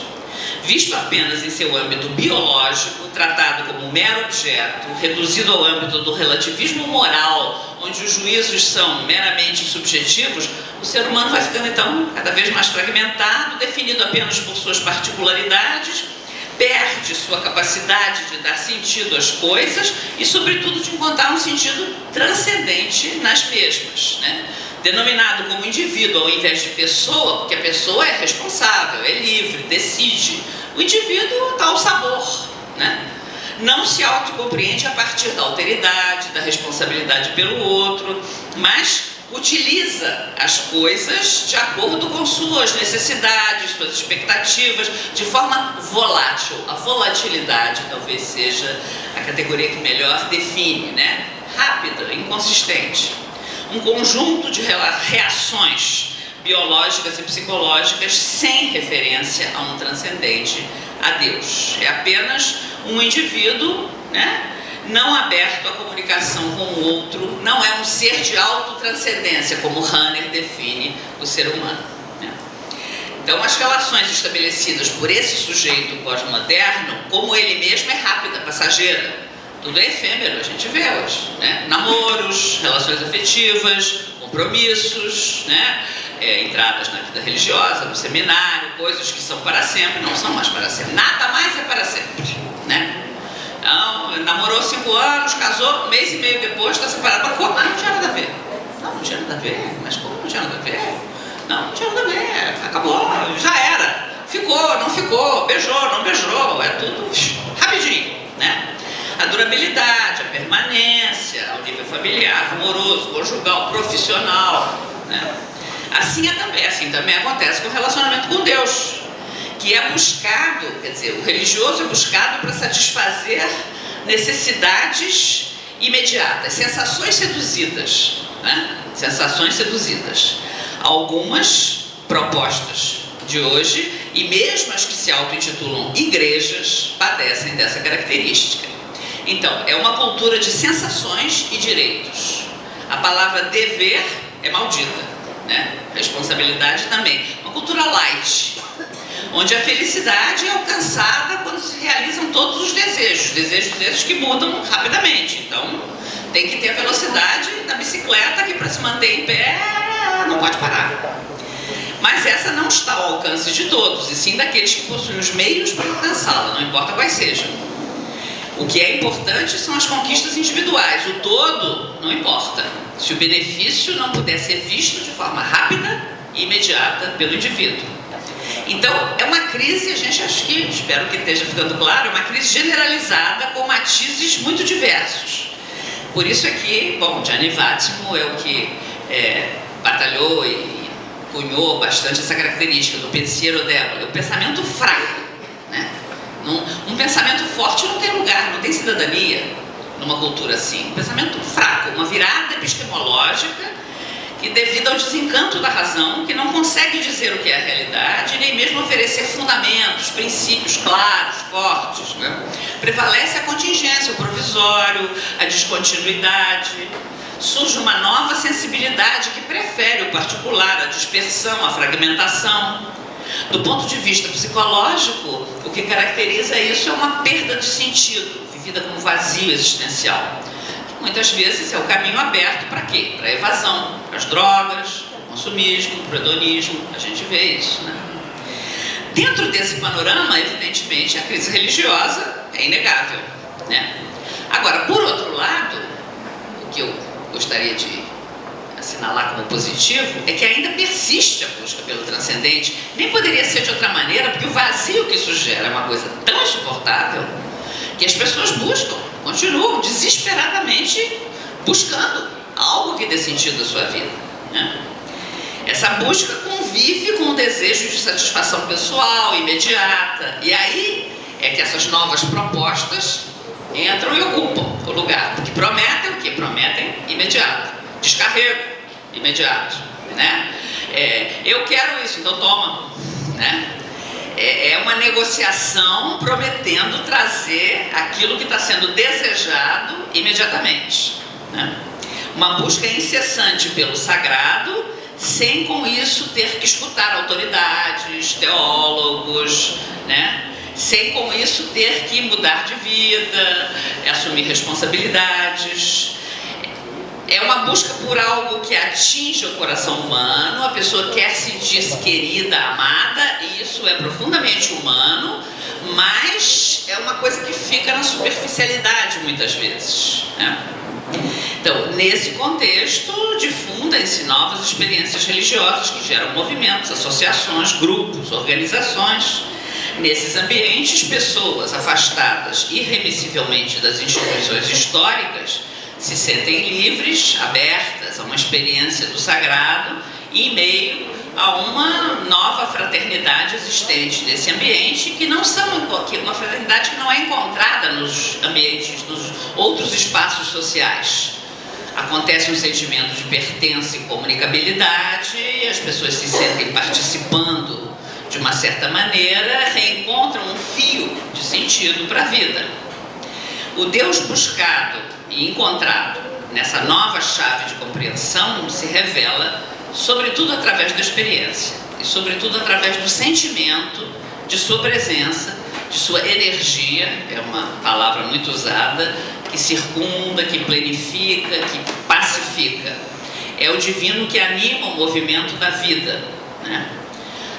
Visto apenas em seu âmbito biológico, tratado como um mero objeto, reduzido ao âmbito do relativismo moral, onde os juízos são meramente subjetivos, o ser humano vai ficando então cada vez mais fragmentado, definido apenas por suas particularidades, perde sua capacidade de dar sentido às coisas e, sobretudo, de encontrar um sentido transcendente nas mesmas, né? Denominado como indivíduo ao invés de pessoa, porque a pessoa é responsável, é livre, decide. O indivíduo dá o sabor, né? Não se autocompreende a partir da alteridade, da responsabilidade pelo outro, mas utiliza as coisas de acordo com suas necessidades, suas expectativas, de forma volátil. A volatilidade talvez seja a categoria que melhor define, né? Rápida, inconsistente. Um conjunto de reações biológicas e psicológicas sem referência a um transcendente, a Deus. É apenas um indivíduo, né, não aberto à comunicação com o outro, não é um ser de autotranscendência, como Rahner define o ser humano, né? Então, as relações estabelecidas por esse sujeito pós-moderno, como ele mesmo, é rápida, passageira. Tudo é efêmero, a gente vê hoje, né? Namoros, relações afetivas, compromissos, né? Entradas na vida religiosa, no seminário, coisas que são para sempre, não são mais para sempre. Nada mais é para sempre, né? Então, namorou 5 anos, casou, 1 mês e meio depois, está separado. Como? Não tinha nada a ver. Não tinha nada a ver. Mas como não tinha nada a ver? Não tinha nada a ver. Acabou, já era. Ficou, não ficou, beijou, não beijou. É tudo rapidinho, né? A durabilidade, a permanência, o nível familiar, amoroso, conjugal, profissional, né? Assim também acontece com o relacionamento com Deus, que é buscado, quer dizer, o religioso é buscado para satisfazer necessidades imediatas, sensações seduzidas, né? Sensações seduzidas. Algumas propostas de hoje, e mesmo as que se auto-intitulam igrejas, padecem dessa característica. Então, é uma cultura de sensações e direitos. A palavra dever é maldita, né? Responsabilidade também. Uma cultura light, onde a felicidade é alcançada quando se realizam todos os desejos esses que mudam rapidamente. Então, tem que ter a velocidade da bicicleta, que para se manter em pé não pode parar. Mas essa não está ao alcance de todos, e sim daqueles que possuem os meios para alcançá-la, não importa quais sejam. O que é importante são as conquistas individuais, o todo não importa, se o benefício não puder ser visto de forma rápida e imediata pelo indivíduo. Então, é uma crise, a gente acho que, espero que esteja ficando claro, é uma crise generalizada com matizes muito diversos. Por isso aqui, bom, Gianni Vattimo é o que batalhou e cunhou bastante essa característica do pensiero débole, o pensamento fraco, né? Um pensamento forte não tem lugar, não tem cidadania numa cultura assim. Um pensamento fraco, uma virada epistemológica que, devido ao desencanto da razão, que não consegue dizer o que é a realidade, nem mesmo oferecer fundamentos, princípios claros, fortes, né? Prevalece a contingência, o provisório, a descontinuidade. Surge uma nova sensibilidade que prefere o particular, a dispersão, a fragmentação. Do ponto de vista psicológico, o que caracteriza isso é uma perda de sentido, vivida como vazio existencial. Muitas vezes é o caminho aberto para quê? Para a evasão, para as drogas, para o consumismo, para o hedonismo, a gente vê isso, né? Dentro desse panorama, evidentemente, a crise religiosa é inegável, né? Agora, por outro lado, o que eu gostaria de assinalar como positivo é que ainda persiste a busca pelo transcendente. Nem poderia ser de outra maneira, porque o vazio que isso gera é uma coisa tão insuportável que as pessoas continuam desesperadamente buscando algo que dê sentido à sua vida, né? Essa busca convive com o desejo de satisfação pessoal, imediata, e aí é que essas novas propostas entram e ocupam o lugar, porque prometem o quê? Prometem imediato, descarrego imediato, né? Eu quero isso, então toma, né? É uma negociação prometendo trazer aquilo que está sendo desejado imediatamente, né? Uma busca incessante pelo sagrado, sem com isso ter que escutar autoridades, teólogos, né? Sem com isso ter que mudar de vida, assumir responsabilidades. É uma busca por algo que atinge o coração humano, a pessoa quer sentir-se querida, amada, e isso é profundamente humano, mas é uma coisa que fica na superficialidade muitas vezes, né? Então, nesse contexto, difundem-se novas experiências religiosas que geram movimentos, associações, grupos, organizações. Nesses ambientes, pessoas afastadas irremissivelmente das instituições históricas se sentem livres, abertas a uma experiência do sagrado e em meio a uma nova fraternidade existente nesse ambiente, que não são uma fraternidade que não é encontrada nos ambientes, nos outros espaços sociais. Acontece um sentimento de pertença e comunicabilidade, e as pessoas se sentem participando de uma certa maneira, reencontram um fio de sentido para a vida. O Deus buscado e encontrado nessa nova chave de compreensão se revela sobretudo através da experiência e sobretudo através do sentimento de sua presença, de sua energia, é uma palavra muito usada, que circunda, que plenifica, que pacifica. É o divino que anima o movimento da vida, né?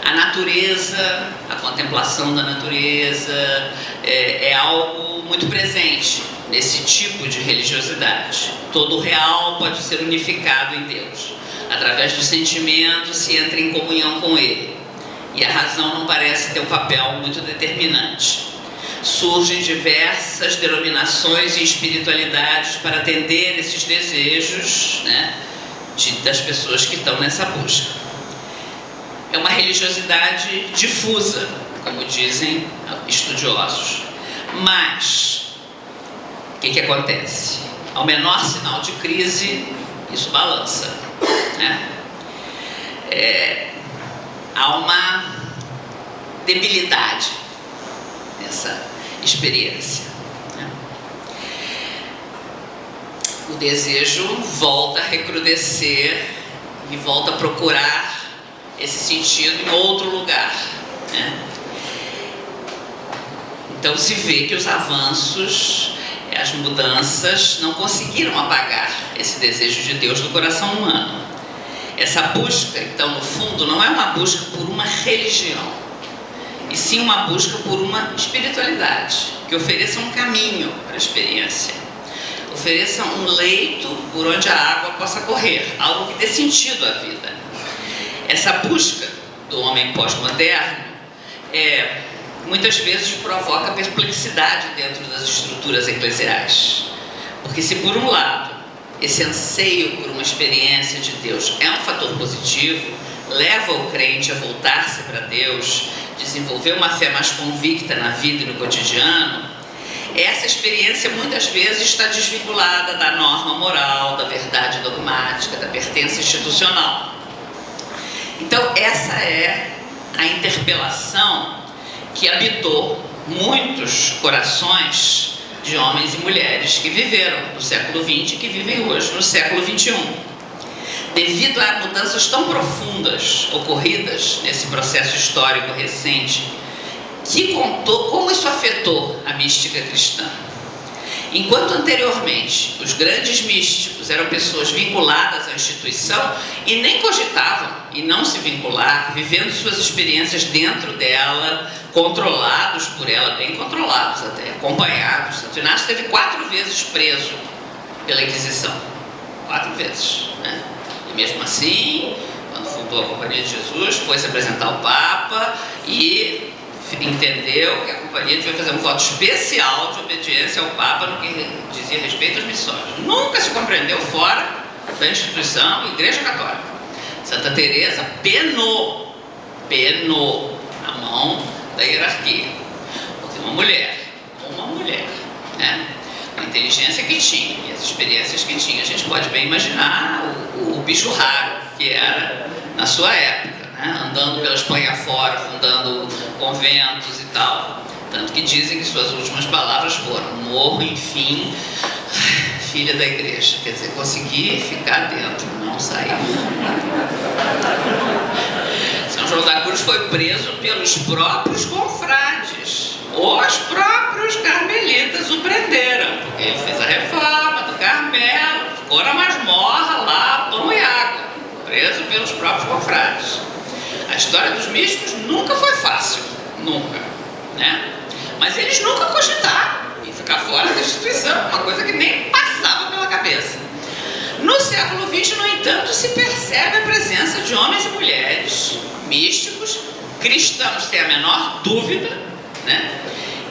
A natureza, a contemplação da natureza é algo muito presente nesse tipo de religiosidade. Todo o real pode ser unificado em Deus. Através do sentimento se entra em comunhão com Ele. E a razão não parece ter um papel muito determinante. Surgem diversas denominações e espiritualidades para atender esses desejos, né, das pessoas que estão nessa busca. É uma religiosidade difusa, como dizem estudiosos. Mas, o que acontece? Ao menor sinal de crise, isso balança, né? Há uma debilidade nessa experiência, né? O desejo volta a recrudescer e volta a procurar esse sentido em outro lugar, né? Então se vê que os avanços, as mudanças não conseguiram apagar esse desejo de Deus do coração humano. Essa busca, então, no fundo, não é uma busca por uma religião, e sim uma busca por uma espiritualidade que ofereça um caminho para a experiência, ofereça um leito por onde a água possa correr, algo que dê sentido à vida. Essa busca do homem pós-moderno muitas vezes provoca perplexidade dentro das estruturas eclesiais. Porque se por um lado esse anseio por uma experiência de Deus é um fator positivo, leva o crente a voltar-se para Deus, desenvolver uma fé mais convicta na vida e no cotidiano, essa experiência muitas vezes está desvinculada da norma moral, da verdade dogmática, da pertença institucional. Então essa é a interpelação que habitou muitos corações de homens e mulheres que viveram no século XX e que vivem hoje no século XXI. Devido a mudanças tão profundas ocorridas nesse processo histórico recente, que contou como isso afetou a mística cristã. Enquanto anteriormente os grandes místicos eram pessoas vinculadas à instituição e nem cogitavam em não se vincular, vivendo suas experiências dentro dela, controlados por ela, bem controlados até, acompanhados. Santo Inácio esteve 4 vezes preso pela Inquisição, 4 vezes, né? E mesmo assim, quando fundou a Companhia de Jesus, foi se apresentar ao Papa e entendeu que a companhia devia fazer um voto especial de obediência ao Papa no que dizia respeito às missões. Nunca se compreendeu fora da instituição Igreja Católica. Santa Teresa penou a mão da hierarquia, porque uma mulher, né, a inteligência que tinha e as experiências que tinha, a gente pode bem imaginar o bicho raro que era na sua época, né, andando pela Espanha fora, fundando conventos e tal. Tanto que dizem que suas últimas palavras foram: morro, enfim, filha da igreja. Quer dizer, consegui ficar dentro, não sair. São João da Cruz foi preso pelos próprios confrades. Os próprios carmelitas o prenderam, porque ele fez a reforma do Carmelo, ficou na masmorra lá, pão e água, preso pelos próprios confrades. A história dos místicos nunca foi fácil, nunca, né? Mas eles nunca cogitaram em ficar fora da instituição, uma coisa que nem passava pela cabeça. No século XX, no entanto, se percebe a presença de homens e mulheres místicos, cristãos, sem a menor dúvida, né,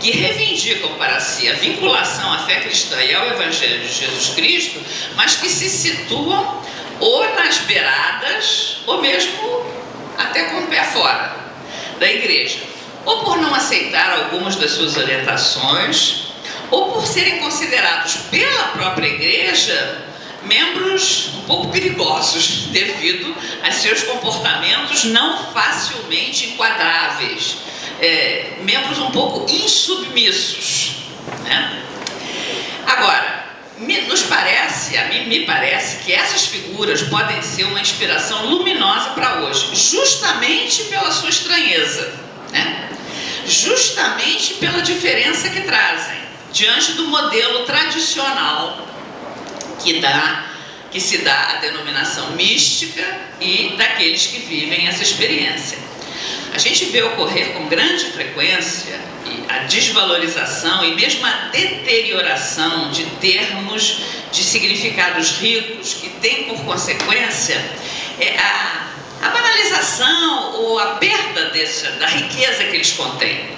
que reivindicam para si a vinculação à fé cristã e ao Evangelho de Jesus Cristo, mas que se situam ou nas beiradas, ou mesmo até com o pé fora da igreja, ou por não aceitar algumas das suas orientações, ou por serem considerados pela própria igreja membros um pouco perigosos devido a seus comportamentos não facilmente enquadráveis, membros um pouco insubmissos, né? Agora, a mim me parece que essas figuras podem ser uma inspiração luminosa para hoje, justamente pela sua estranheza, né? Justamente pela diferença que trazem diante do modelo tradicional que se dá a denominação mística e daqueles que vivem essa experiência. A gente vê ocorrer com grande frequência a desvalorização e mesmo a deterioração de termos de significados ricos, que tem por consequência a banalização ou a perda da riqueza que eles contêm,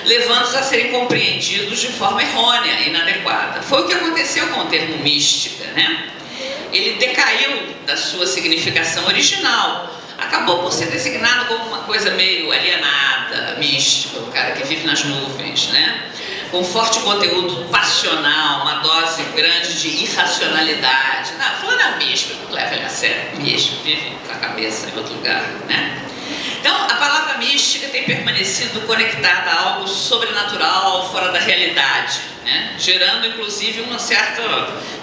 levando-os a serem compreendidos de forma errônea, inadequada. Foi o que aconteceu com o termo mística, né? Ele decaiu da sua significação original, acabou por ser designado como uma coisa meio alienada, mística, o cara que vive nas nuvens, né? Com forte conteúdo passional, uma dose grande de irracionalidade. Não, fulano é um místico, não leva ele a sério, místico, vive com a cabeça em outro lugar, né? Então, a palavra mística tem permanecido conectada a algo sobrenatural, fora da realidade, né? Gerando, inclusive, um certo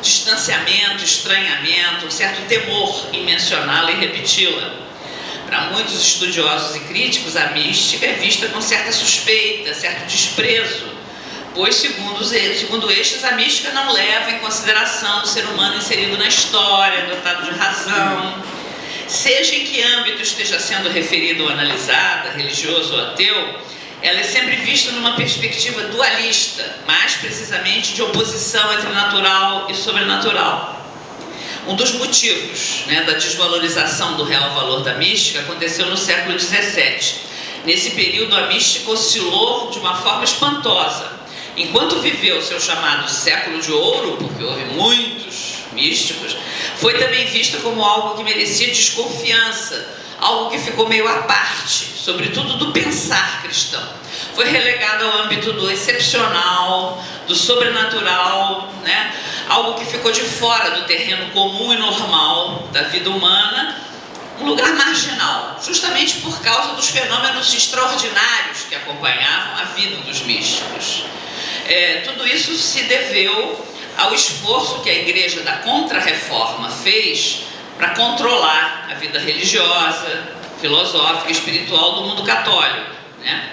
distanciamento, estranhamento, um certo temor em mencioná-la e repeti-la. Para muitos estudiosos e críticos, a mística é vista com certa suspeita, certo desprezo, pois, segundo estes, a mística não leva em consideração o ser humano inserido na história, dotado de razão. Seja em que âmbito esteja sendo referido ou analisada, religioso ou ateu, ela é sempre vista numa perspectiva dualista, mais precisamente de oposição entre natural e sobrenatural. Um dos motivos, né, da desvalorização do real valor da mística aconteceu no século XVII. Nesse período, a mística oscilou de uma forma espantosa. Enquanto viveu o seu chamado século de ouro, porque houve muitos místicos, foi também vista como algo que merecia desconfiança, algo que ficou meio à parte, sobretudo do pensar cristão. Foi relegado ao âmbito do excepcional, do sobrenatural, né? Algo que ficou de fora do terreno comum e normal da vida humana, um lugar marginal, justamente por causa dos fenômenos extraordinários que acompanhavam a vida dos místicos. Tudo isso se deveu ao esforço que a Igreja da Contra-Reforma fez para controlar a vida religiosa, filosófica e espiritual do mundo católico, né?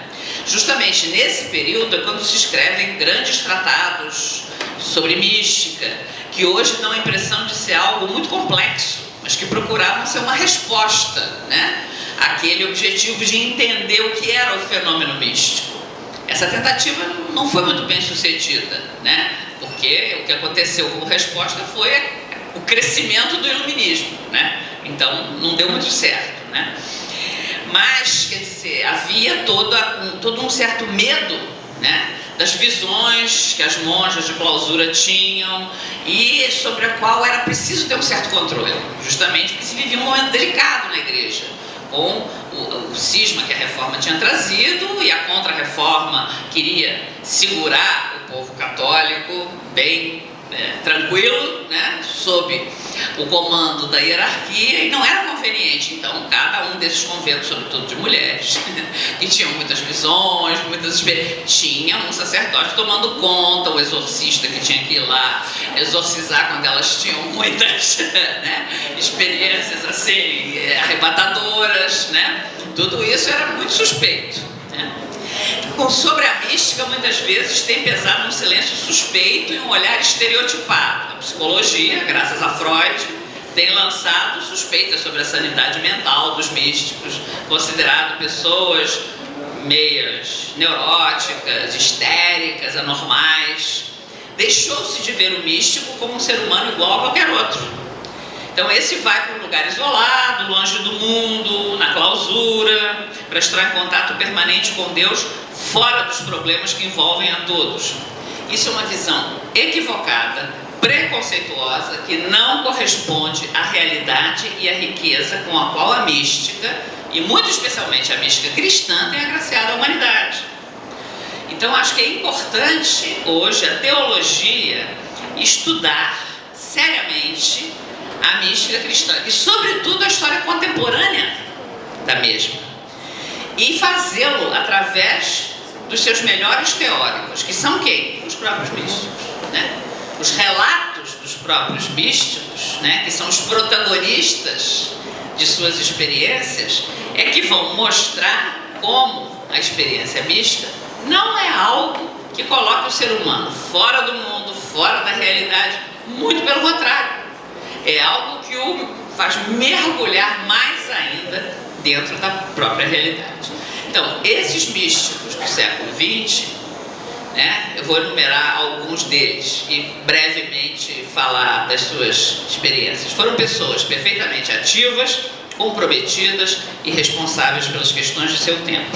Justamente nesse período é quando se escrevem grandes tratados sobre mística, que hoje dão a impressão de ser algo muito complexo, mas que procuravam ser uma resposta, né, àquele objetivo de entender o que era o fenômeno místico. Essa tentativa não foi muito bem sucedida, né? Porque o que aconteceu como resposta foi o crescimento do iluminismo, né? Então não deu muito certo, né? Mas, quer dizer, havia todo um certo medo, né, das visões que as monjas de clausura tinham e sobre a qual era preciso ter um certo controle, justamente porque se vivia um momento delicado na igreja, com o cisma que a reforma tinha trazido, e a contra-reforma queria segurar o povo católico bem tranquilo, né, sob o comando da hierarquia, e não era conveniente. Então, cada um desses conventos, sobretudo de mulheres, que tinham muitas visões, muitas experiências, tinha um sacerdote tomando conta, o exorcista que tinha que ir lá exorcizar quando elas tinham muitas, né, experiências assim, arrebatadoras, né? Tudo isso era muito suspeito, né? Sobre a mística, muitas vezes tem pesado um silêncio suspeito e um olhar estereotipado. A psicologia, graças a Freud, tem lançado suspeitas sobre a sanidade mental dos místicos, considerado pessoas meias neuróticas, histéricas, anormais. Deixou-se de ver o místico como um ser humano igual a qualquer outro. Então esse vai para um lugar isolado, longe do mundo, na clausura, para estar em contato permanente com Deus, fora dos problemas que envolvem a todos. Isso é uma visão equivocada, preconceituosa, que não corresponde à realidade e à riqueza com a qual a mística, e muito especialmente a mística cristã, tem agraciado a humanidade. Então acho que é importante hoje a teologia estudar seriamente a mística cristã e, sobretudo, a história contemporânea da mesma, e fazê-lo através dos seus melhores teóricos, que são quem? Os próprios místicos, né? os relatos dos próprios místicos, né, que são os protagonistas de suas experiências, é que vão mostrar como a experiência mística não é algo que coloca o ser humano fora do mundo, fora da realidade, muito pelo contrário. É algo que o faz mergulhar mais ainda dentro da própria realidade. Então, esses místicos do século XX, né, eu vou enumerar alguns deles e brevemente falar das suas experiências. Foram pessoas perfeitamente ativas, comprometidas e responsáveis pelas questões de seu tempo.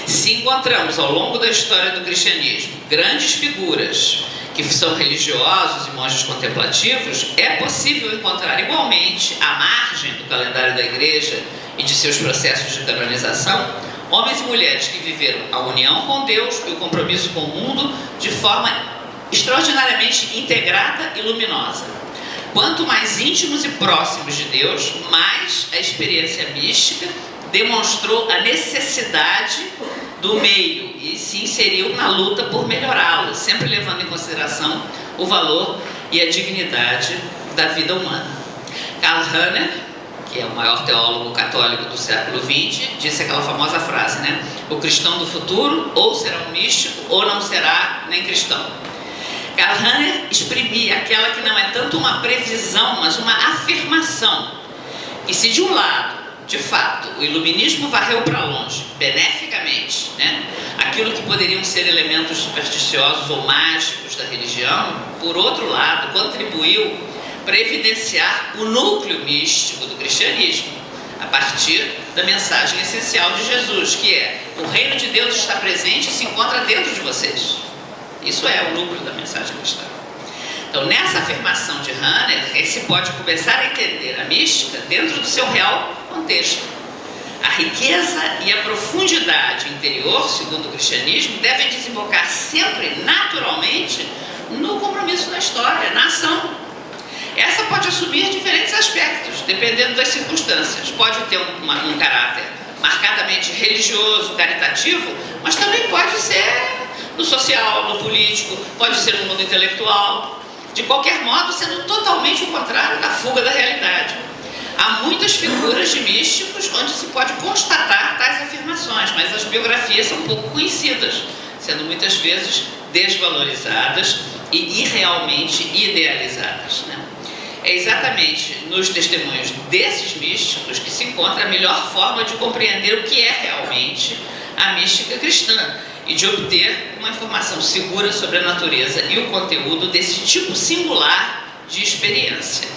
Se encontramos ao longo da história do cristianismo grandes figuras que são religiosos e monges contemplativos, é possível encontrar igualmente, à margem do calendário da igreja e de seus processos de canonização, homens e mulheres que viveram a união com Deus e o compromisso com o mundo de forma extraordinariamente integrada e luminosa. Quanto mais íntimos e próximos de Deus, mais a experiência mística demonstrou a necessidade do meio e se inseriu na luta por melhorá-lo, sempre levando em consideração o valor e a dignidade da vida humana. Karl Rahner, que é o maior teólogo católico do século XX, disse aquela famosa frase, né? O cristão do futuro ou será um místico ou não será nem cristão. Karl Rahner exprimia aquela que não é tanto uma previsão, mas uma afirmação. E se de um lado, de fato, o iluminismo varreu para longe, beneficamente, né, aquilo que poderiam ser elementos supersticiosos ou mágicos da religião, por outro lado, contribuiu para evidenciar o núcleo místico do cristianismo, a partir da mensagem essencial de Jesus, que é: o reino de Deus está presente e se encontra dentro de vocês. Isso é o núcleo da mensagem cristã. Então, nessa afirmação de Rahner, se pode começar a entender a mística dentro do seu real contexto. A riqueza e a profundidade interior, segundo o cristianismo, devem desembocar sempre, naturalmente, no compromisso da história, na ação. Essa pode assumir diferentes aspectos, dependendo das circunstâncias. Pode ter um caráter marcadamente religioso, caritativo, mas também pode ser no social, no político, pode ser no mundo intelectual. De qualquer modo, sendo totalmente o contrário da fuga da realidade. Há muitas figuras de místicos onde se pode constatar tais afirmações, mas as biografias são pouco conhecidas, sendo muitas vezes desvalorizadas e irrealmente idealizadas, né? É exatamente nos testemunhos desses místicos que se encontra a melhor forma de compreender o que é realmente a mística cristã e de obter uma informação segura sobre a natureza e o conteúdo desse tipo singular de experiência.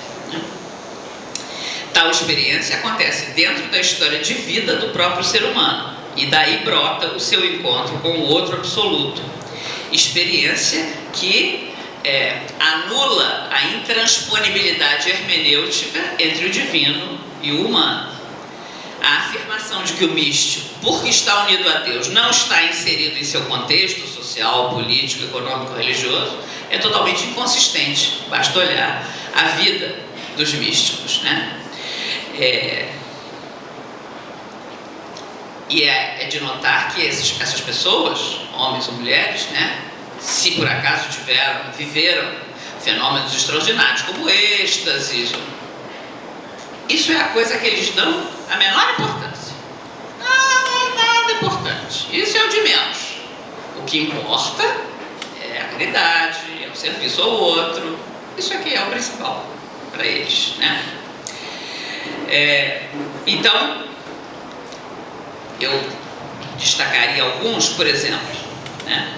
Tal experiência acontece dentro da história de vida do próprio ser humano, e daí brota o seu encontro com o outro absoluto. Experiência que anula a intransponibilidade hermenêutica entre o divino e o humano. A afirmação de que o místico, porque está unido a Deus, não está inserido em seu contexto social, político, econômico, religioso, é totalmente inconsistente. Basta olhar a vida dos místicos, né? E é de notar que essas pessoas, homens ou mulheres, né, se por acaso viveram fenômenos extraordinários, como êxtase, isso é a coisa que eles dão a menor importância. Nada importante. Isso é o de menos. O que importa é a caridade, é o serviço ao outro. Isso aqui é o principal para eles, né? Então, eu destacaria alguns, por exemplo, né,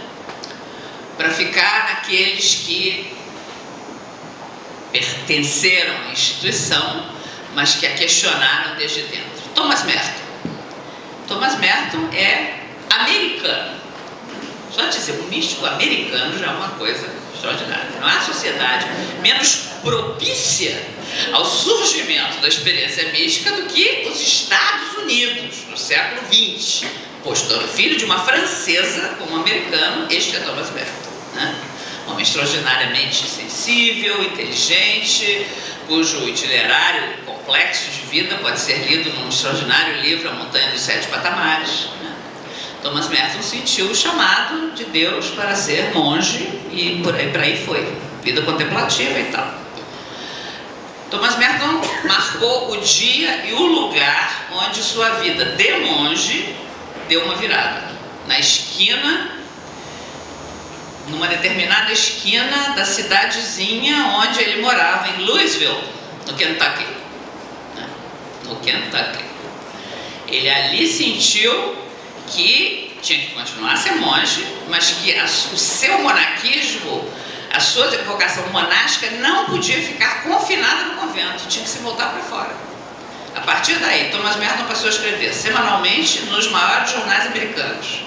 para ficar naqueles que pertenceram à instituição, mas que a questionaram desde dentro. Thomas Merton. Thomas Merton é americano. Só dizer, o místico americano já é uma coisa extraordinária. Não há sociedade menos propícia ao surgimento da experiência mística do que os Estados Unidos, no século XX. Postando filho de uma francesa como americano, este é Thomas Merton, né? Homem extraordinariamente sensível, inteligente, cujo itinerário complexo de vida pode ser lido num extraordinário livro, A Montanha dos Sete Patamares, né? Thomas Merton sentiu o chamado de Deus para ser monge e por aí foi. vida contemplativa e tal. Thomas Merton marcou o dia e o lugar onde sua vida de monge deu uma virada. Na esquina, numa determinada esquina da cidadezinha onde ele morava, em Louisville, no Kentucky. No Kentucky. Ele ali sentiu que tinha que continuar a ser monge, mas que o seu monaquismo, a sua vocação monástica não podia ficar confinada no convento, tinha que se voltar para fora. A partir daí, Thomas Merton passou a escrever semanalmente nos maiores jornais americanos,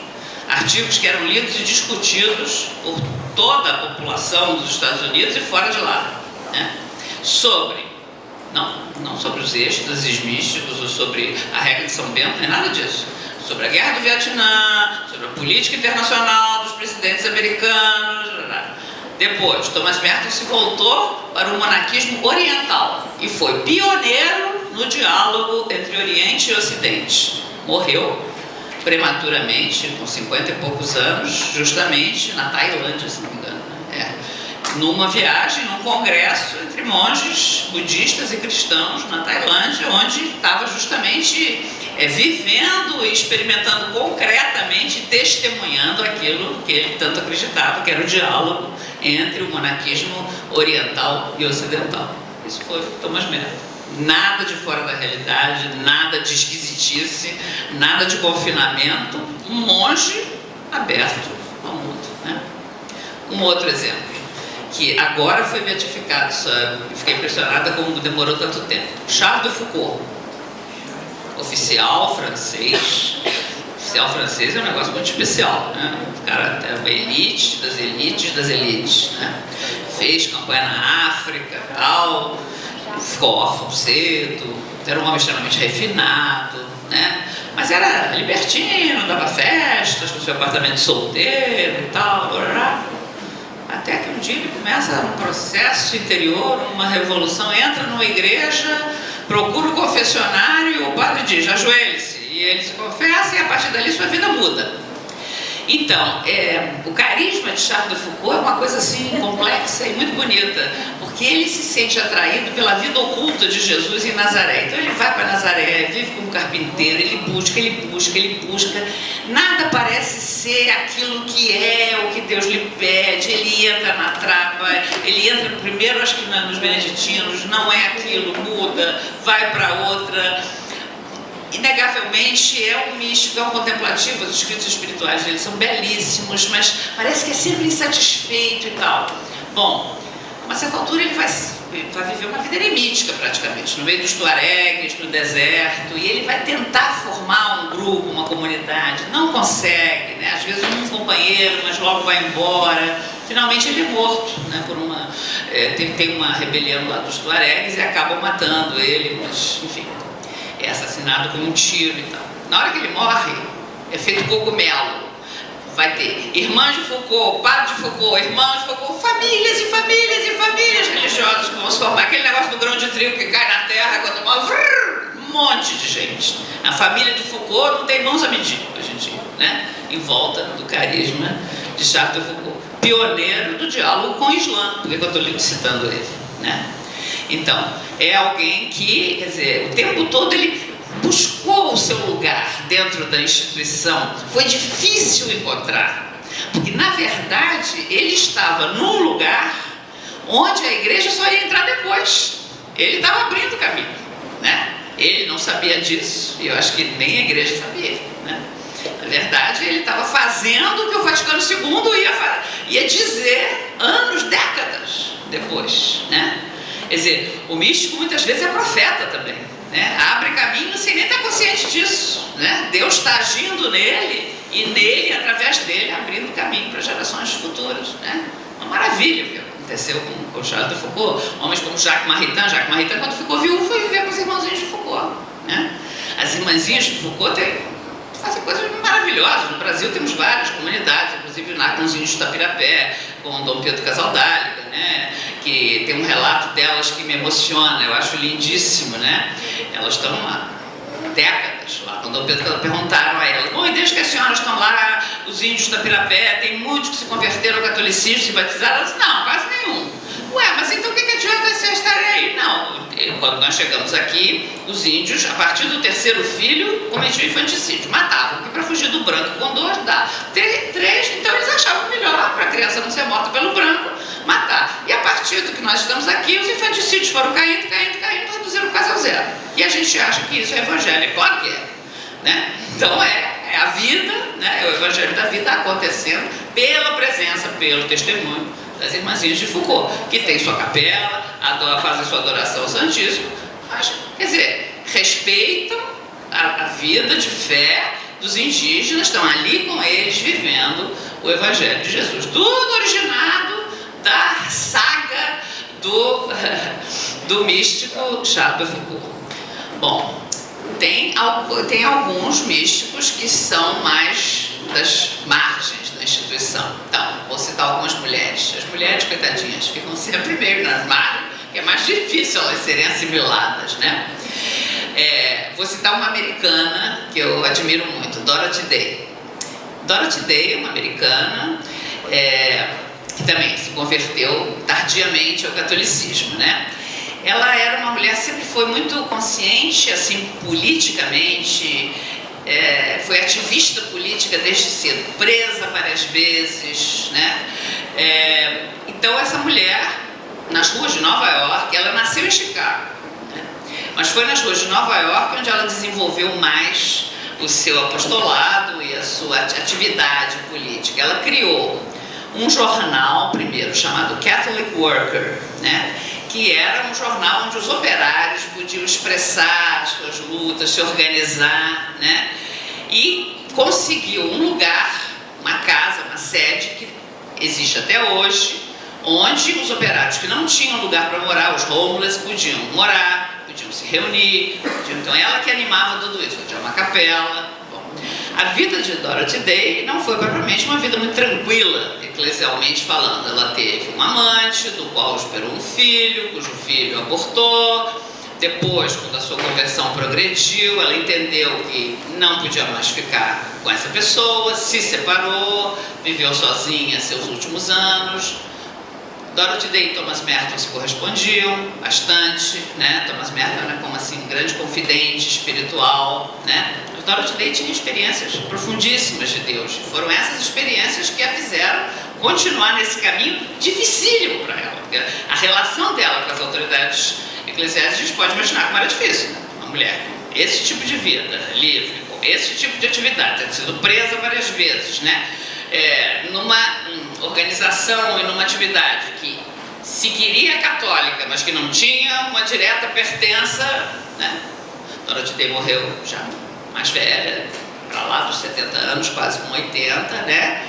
artigos que eram lidos e discutidos por toda a população dos Estados Unidos e fora de lá, né? Sobre, não sobre os êxtases místicos ou sobre a regra de São Bento, nem nada disso, sobre a guerra do Vietnã, sobre a política internacional dos presidentes americanos. Depois, Thomas Merton se voltou para o monaquismo oriental e foi pioneiro no diálogo entre Oriente e Ocidente. Morreu prematuramente, com 50 e poucos anos, justamente na Tailândia, se não me engano. Numa viagem, num congresso entre monges budistas e cristãos na Tailândia, onde estava justamente vivendo e experimentando concretamente, testemunhando aquilo que ele tanto acreditava, que era o diálogo entre o monaquismo oriental e ocidental. Isso foi Thomas Merton. Nada de fora da realidade, nada de esquisitice, nada de confinamento, um monge aberto ao mundo, né? Um outro exemplo, que agora foi beatificado, fiquei impressionada como demorou tanto tempo. Charles de Foucault, oficial francês. Oficial francês é um negócio muito especial, né? O cara é uma elite das elites das elites, né? Fez campanha na África e tal, ficou órfão cedo, era um homem extremamente refinado, né? Mas era libertino, dava festas no seu apartamento solteiro e tal, até que um dia ele começa um processo interior, uma revolução, entra numa igreja, procura o confessionário e o padre diz, ajoelhe-se, e ele se confessa e a partir dali sua vida muda. Então, o carisma de Charles de Foucault é uma coisa assim complexa e muito bonita, porque ele se sente atraído pela vida oculta de Jesus em Nazaré. Então ele vai para Nazaré, vive como carpinteiro, ele busca, nada parece ser aquilo que é, o que Deus lhe pede, ele entra na trapa, ele entra primeiro, acho que nos beneditinos, não é aquilo, muda, vai para outra. Inegavelmente é um místico, é um contemplativo, os escritos espirituais dele são belíssimos, mas parece que é sempre insatisfeito e tal. Bom, a uma certa altura ele vai viver uma vida eremítica praticamente, no meio dos tuaregues, no deserto, e ele vai tentar formar um grupo, uma comunidade, não consegue, né? Às vezes um companheiro, mas logo vai embora. Finalmente ele é morto, né? Tem uma rebelião lá dos tuaregues e acabam matando ele, mas enfim, é assassinado com um tiro e tal. Na hora que ele morre, é feito cogumelo. Vai ter irmãs de Foucault, padre de Foucault, irmãos de Foucault, famílias e famílias e famílias religiosas que vão se formar. Aquele negócio do grão de trigo que cai na terra quando morre, um monte de gente. A família de Foucault não tem mãos a medir hoje em dia, né? Em volta do carisma de Charles de Foucault, pioneiro do diálogo com o Islã, porque eu estou citando ele, né? Então, é alguém que, quer dizer, o tempo todo ele buscou o seu lugar dentro da instituição. Foi difícil encontrar, porque na verdade ele estava num lugar onde a igreja só ia entrar depois. Ele estava abrindo caminho, né? Ele não sabia disso, e eu acho que nem a igreja sabia, né? Na verdade, ele estava fazendo o que o Vaticano II ia dizer anos, décadas depois, né? Quer dizer, o místico muitas vezes é profeta também, né? Abre caminho sem nem estar consciente disso, né? Deus está agindo nele e nele, através dele, abrindo caminho para gerações futuras, né? Uma maravilha o que aconteceu com Charles de Foucault. Homens como Jacques Maritain, quando ficou viúvo, foi viver com os irmãozinhos de Foucault, né? As irmãzinhas de Foucault fazem coisas maravilhosas. No Brasil temos várias comunidades, inclusive lá com os índios de Tapirapé, com Dom Pedro Casaldáliga, né? Que tem um relato delas que me emociona, eu acho lindíssimo, né? Elas estão há décadas lá. Quando Dom Pedro perguntaram a elas, bom, e desde que as senhoras estão lá, os índios de Tapirapé, tem muitos que se converteram ao catolicismo, se batizaram? Elas disseram, não, quase nenhum. Ué, mas então o que adianta você estar aí? Não, quando nós chegamos aqui, os índios, a partir do terceiro filho, cometiam infanticídio, matavam, porque para fugir do branco com 2 dá 3, então eles achavam melhor para a criança não ser morta pelo branco, matar. E a partir do que nós estamos aqui, os infanticídios foram caindo, reduziram quase ao 0. E a gente acha que isso é evangelho, é claro que é, né? Então é a vida, né? É o evangelho da vida acontecendo pela presença, pelo testemunho das irmãzinhas de Foucault, que tem sua capela, fazem sua adoração ao Santíssimo, mas, quer dizer, respeitam a vida de fé dos indígenas, estão ali com eles vivendo o Evangelho de Jesus. Tudo originado da saga do místico Charles de Foucault. Bom, tem alguns místicos que são mais das margens da instituição. Então, vou citar algumas mulheres. As mulheres, coitadinhas, ficam sempre meio nas margens, que é mais difícil elas serem assimiladas, né? Vou citar uma americana que eu admiro muito, Dorothy Day. Dorothy Day é uma americana que também se converteu tardiamente ao catolicismo, né? Ela era uma mulher, sempre foi muito consciente, assim, politicamente, foi ativista política desde cedo, presa várias vezes, né? Então essa mulher, nas ruas de Nova York, ela nasceu em Chicago, né? Mas foi nas ruas de Nova York onde ela desenvolveu mais o seu apostolado e a sua atividade política. Ela criou um jornal, primeiro, chamado Catholic Worker, né? Que era um jornal onde os operários podiam expressar suas lutas, se organizar, né? E conseguiu um lugar, uma casa, uma sede que existe até hoje, onde os operários que não tinham lugar para morar, os homeless, podiam morar, podiam se reunir, então ela que animava tudo isso, tinha uma capela. Bom, a vida de Dorothy Day não foi propriamente uma vida muito tranquila, eclesialmente falando. Ela teve um amante, do qual esperou um filho, cujo filho abortou. Depois, quando a sua conversão progrediu, ela entendeu que não podia mais ficar com essa pessoa, se separou, viveu sozinha seus últimos anos. Dorothy Day e Thomas Merton se correspondiam bastante, né? Thomas Merton era como assim, um grande confidente espiritual, né? Mas Dorothy Day tinha experiências profundíssimas de Deus. Foram essas experiências que a fizeram continuar nesse caminho dificílimo para ela, porque a relação dela com as autoridades eclesiásticas, a gente pode imaginar como era difícil, né? Uma mulher com esse tipo de vida livre, com esse tipo de atividade, tendo sido presa várias vezes, né? Numa organização e numa atividade que se queria católica, mas que não tinha uma direta pertença, né? Dorothy Day morreu já mais velha, para lá dos 70 anos, quase com 80, né?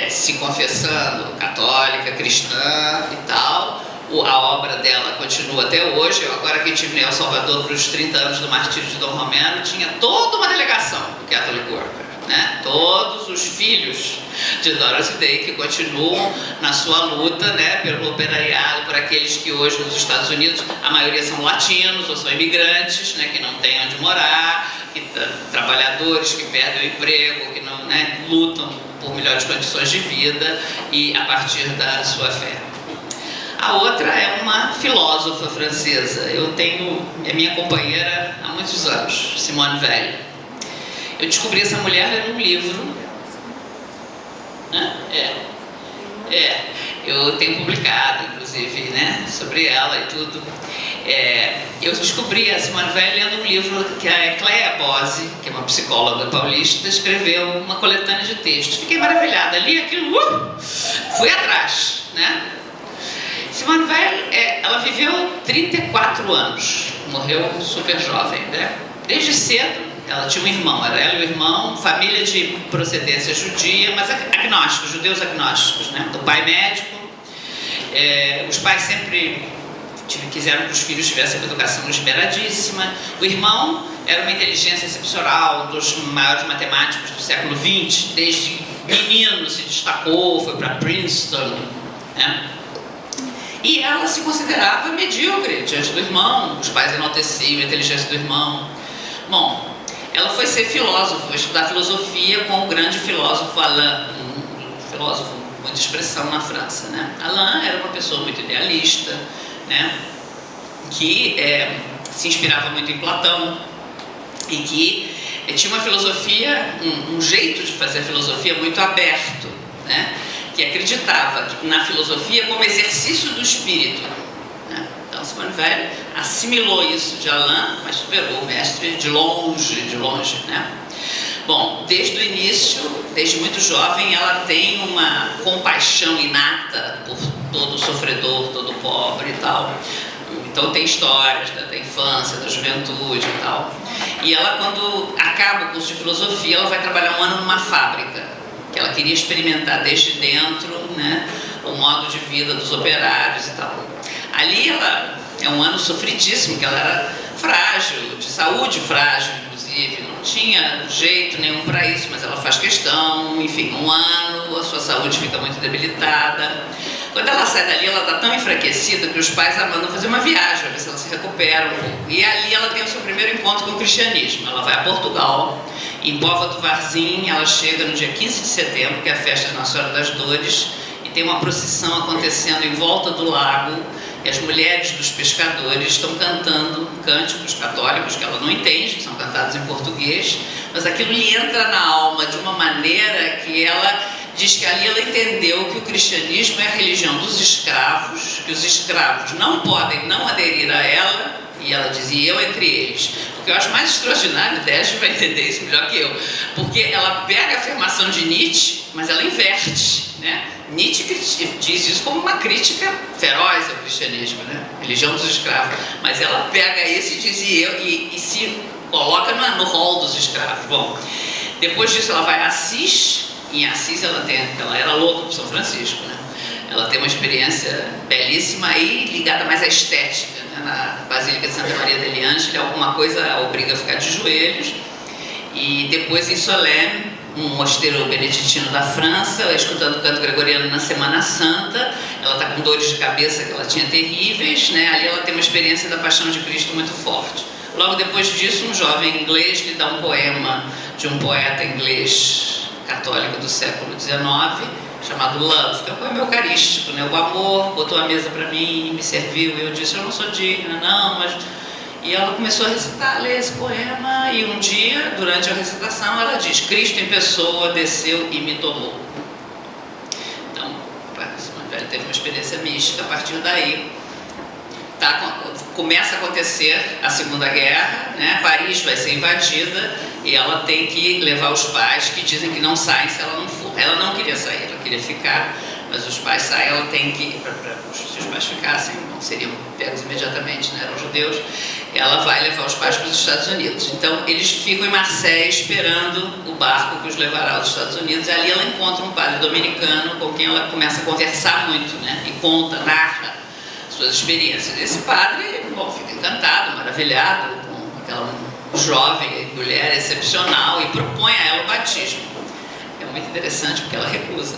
Se confessando católica, cristã e tal. A obra dela continua até hoje. Eu agora que estive em El Salvador para os 30 anos do martírio de Dom Romero, tinha toda uma delegação do Catholic Worker, né? Todos os filhos de Dorothy Day que continuam na sua luta, né, pelo operariado, por aqueles que hoje nos Estados Unidos, a maioria são latinos ou são imigrantes, né, que não têm onde morar, trabalhadores que perdem o emprego, que não, né, lutam por melhores condições de vida e a partir da sua fé. A outra é uma filósofa francesa. É minha companheira há muitos anos, Simone Weil. Eu descobri essa mulher lendo um livro, né? Eu tenho publicado, inclusive, né, sobre ela e tudo. Eu descobri a Simone Weil lendo um livro que a Cléia Bose, que é uma psicóloga paulista, escreveu uma coletânea de textos. Fiquei maravilhada, li aquilo, fui atrás, né? Simone Weil, ela viveu 34 anos, morreu super jovem, né? Desde cedo. Ela tinha um irmão, era ela e o irmão, família de procedência judia, mas agnósticos, judeus agnósticos, né? Do pai médico. Os pais sempre quiseram que os filhos tivessem uma educação esmeradíssima. O irmão era uma inteligência excepcional, um dos maiores matemáticos do século XX. Desde menino se destacou, foi para Princeton, né? E ela se considerava medíocre diante do irmão. Os pais enalteciam a inteligência do irmão. Bom, ela foi ser filósofa, estudar filosofia com o grande filósofo Alain, um filósofo muita expressão na França, né? Alain era uma pessoa muito idealista, né? Que se inspirava muito em Platão e que tinha uma filosofia, um jeito de fazer filosofia muito aberto, né? Que acreditava na filosofia como exercício do espírito, né? Então Simone Weil assimilou isso de Alain, mas superou o mestre de longe, né? Bom, desde o início, desde muito jovem, ela tem uma compaixão inata por todo sofredor, todo pobre e tal. Então tem histórias da infância, da juventude e tal. E ela, quando acaba o curso de filosofia, ela vai trabalhar um ano numa fábrica, que ela queria experimentar desde dentro, né, o modo de vida dos operários e tal. Ali ela é um ano sofridíssimo, que ela era frágil, de saúde frágil, inclusive, não tinha jeito nenhum para isso, mas ela faz questão, enfim, um ano, a sua saúde fica muito debilitada. Quando ela sai dali, ela está tão enfraquecida que os pais a mandam fazer uma viagem, para ver se ela se recupera um pouco. E ali ela tem o seu primeiro encontro com o cristianismo. Ela vai a Portugal, em Póvoa do Varzim, ela chega no dia 15 de setembro, que é a festa de Nossa Senhora das Dores, e tem uma procissão acontecendo em volta do lago, e as mulheres dos pescadores estão cantando cânticos católicos que ela não entende, que são cantados em português, mas aquilo lhe entra na alma de uma maneira que ela diz que ali ela entendeu que o cristianismo é a religião dos escravos, que os escravos não podem não aderir a ela, e ela dizia, eu entre eles. O que eu acho mais extraordinário, Décio vai entender isso melhor que eu, porque ela pega a afirmação de Nietzsche, mas ela inverte, né? Nietzsche diz isso como uma crítica feroz ao cristianismo, né? Religião dos escravos, mas ela pega isso e diz, e se coloca no rol dos escravos. Bom, depois disso ela vai a Assis. Em Assis ela era louca por São Francisco, né? Ela tem uma experiência belíssima e ligada mais à estética, né? Na Basílica de Santa Maria degli Angeli, alguma coisa a obriga a ficar de joelhos. E depois em Solesmes, um mosteiro beneditino da França, escutando o canto gregoriano na Semana Santa. Ela está com dores de cabeça que ela tinha terríveis, né? Ali ela tem uma experiência da Paixão de Cristo muito forte. Logo depois disso, um jovem inglês lhe dá um poema de um poeta inglês católico do século XIX, chamado Love, que é um poema eucarístico, né? O amor botou a mesa para mim, me serviu, e eu disse, eu não sou digna, não, mas... E ela começou a recitar, a ler esse poema, e um dia, durante a recitação, ela diz, Cristo em pessoa desceu e me tomou. Então, Simone Weil teve uma experiência mística. A partir daí, começa a acontecer a Segunda Guerra, né? Paris vai ser invadida e ela tem que levar os pais, que dizem que não saem se ela não for. Ela não queria sair, ela queria ficar, mas os pais saem, ela tem que, se os pais ficassem, não seriam pegos imediatamente, né? Eram judeus, ela vai levar os pais para os Estados Unidos. Então eles ficam em Marseille esperando o barco que os levará aos Estados Unidos, e ali ela encontra um padre dominicano com quem ela começa a conversar muito, né? E conta, narra suas experiências. Esse padre, bom, fica encantado, maravilhado com aquela jovem mulher excepcional e propõe a ela o batismo. É muito interessante porque ela recusa.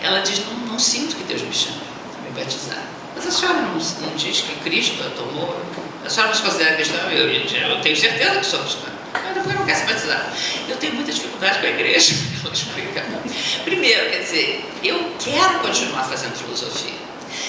Ela diz, não sinto que Deus me chame para me batizar. Mas a senhora não diz que Cristo a tomou? A senhora não se considera cristã? Eu tenho certeza que sou cristã. Mas depois não quer se batizar. Eu tenho muita dificuldade com a igreja, ela explica. Primeiro, quer dizer, eu quero continuar fazendo filosofia.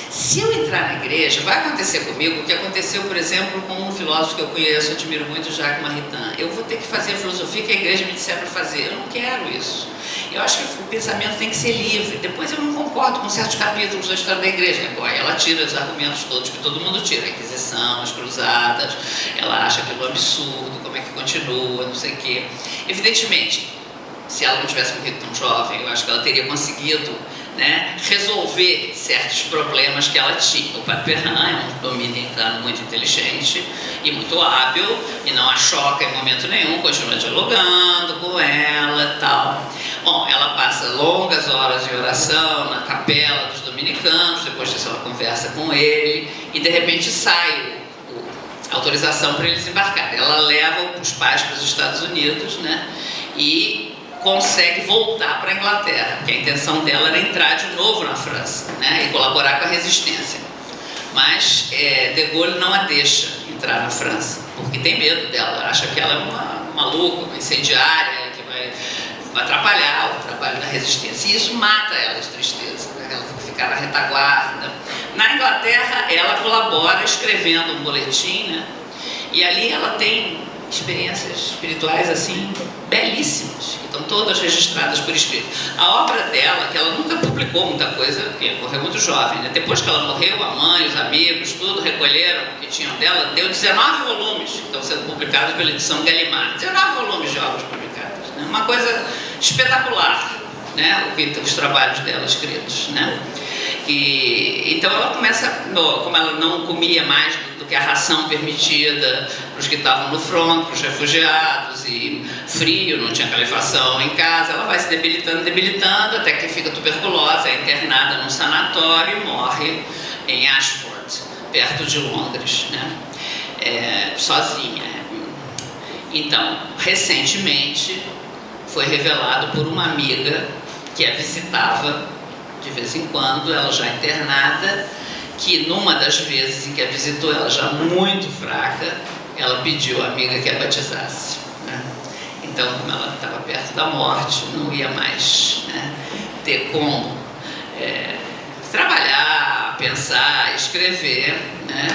Se eu entrar na igreja, vai acontecer comigo o que aconteceu, por exemplo, com um filósofo que eu conheço, admiro muito, Jacques Maritain. Eu vou ter que fazer a filosofia que a igreja me disser para fazer. Eu não quero isso. Eu acho que o pensamento tem que ser livre. Depois eu não concordo com certos capítulos da história da igreja. Agora, ela tira os argumentos todos que todo mundo tira. A Inquisição, as cruzadas, ela acha aquilo absurdo, como é que continua, não sei o quê. Evidentemente, se ela não tivesse morrido tão jovem, eu acho que ela teria conseguido, né, resolver certos problemas que ela tinha. O Padre Perrin é um dominicano muito inteligente e muito hábil e não a choca em momento nenhum, continua dialogando com ela e tal. Bom, ela passa longas horas de oração na capela dos dominicanos, depois disso ela conversa com ele e de repente sai a autorização para eles embarcarem. Ela leva os pais para os Estados Unidos, né, e consegue voltar para a Inglaterra, porque a intenção dela era entrar de novo na França, né, e colaborar com a resistência. Mas de Gaulle não a deixa entrar na França, porque tem medo dela, acha que ela é uma maluca, uma incendiária, que atrapalhar o trabalho da resistência. E isso mata ela de tristeza, né? Ela fica na retaguarda. Na Inglaterra, ela colabora escrevendo um boletim, né? E ali ela tem experiências espirituais assim belíssimas, que estão todas registradas por escrito. A obra dela, que ela nunca publicou muita coisa, porque morreu muito jovem, né? Depois que ela morreu, a mãe, os amigos, tudo recolheram o que tinham dela, deu 19 volumes que estão sendo publicados pela edição Gallimard. 19 volumes de obras publicadas, né? Uma coisa espetacular, né? Os trabalhos dela escritos, né? Então ela começa, como ela não comia mais do que a ração permitida para os que estavam no front, para os refugiados, e frio, não tinha calefação em casa, ela vai se debilitando, até que fica tuberculosa, é internada num sanatório e morre em Ashford, perto de Londres, né? Sozinha. Então, recentemente, foi revelado por uma amiga que a visitava de vez em quando, ela já internada, que numa das vezes em que a visitou, ela já muito fraca, ela pediu à amiga que a batizasse, né? Então, como ela estava perto da morte, não ia mais, né, ter como trabalhar, pensar, escrever, né?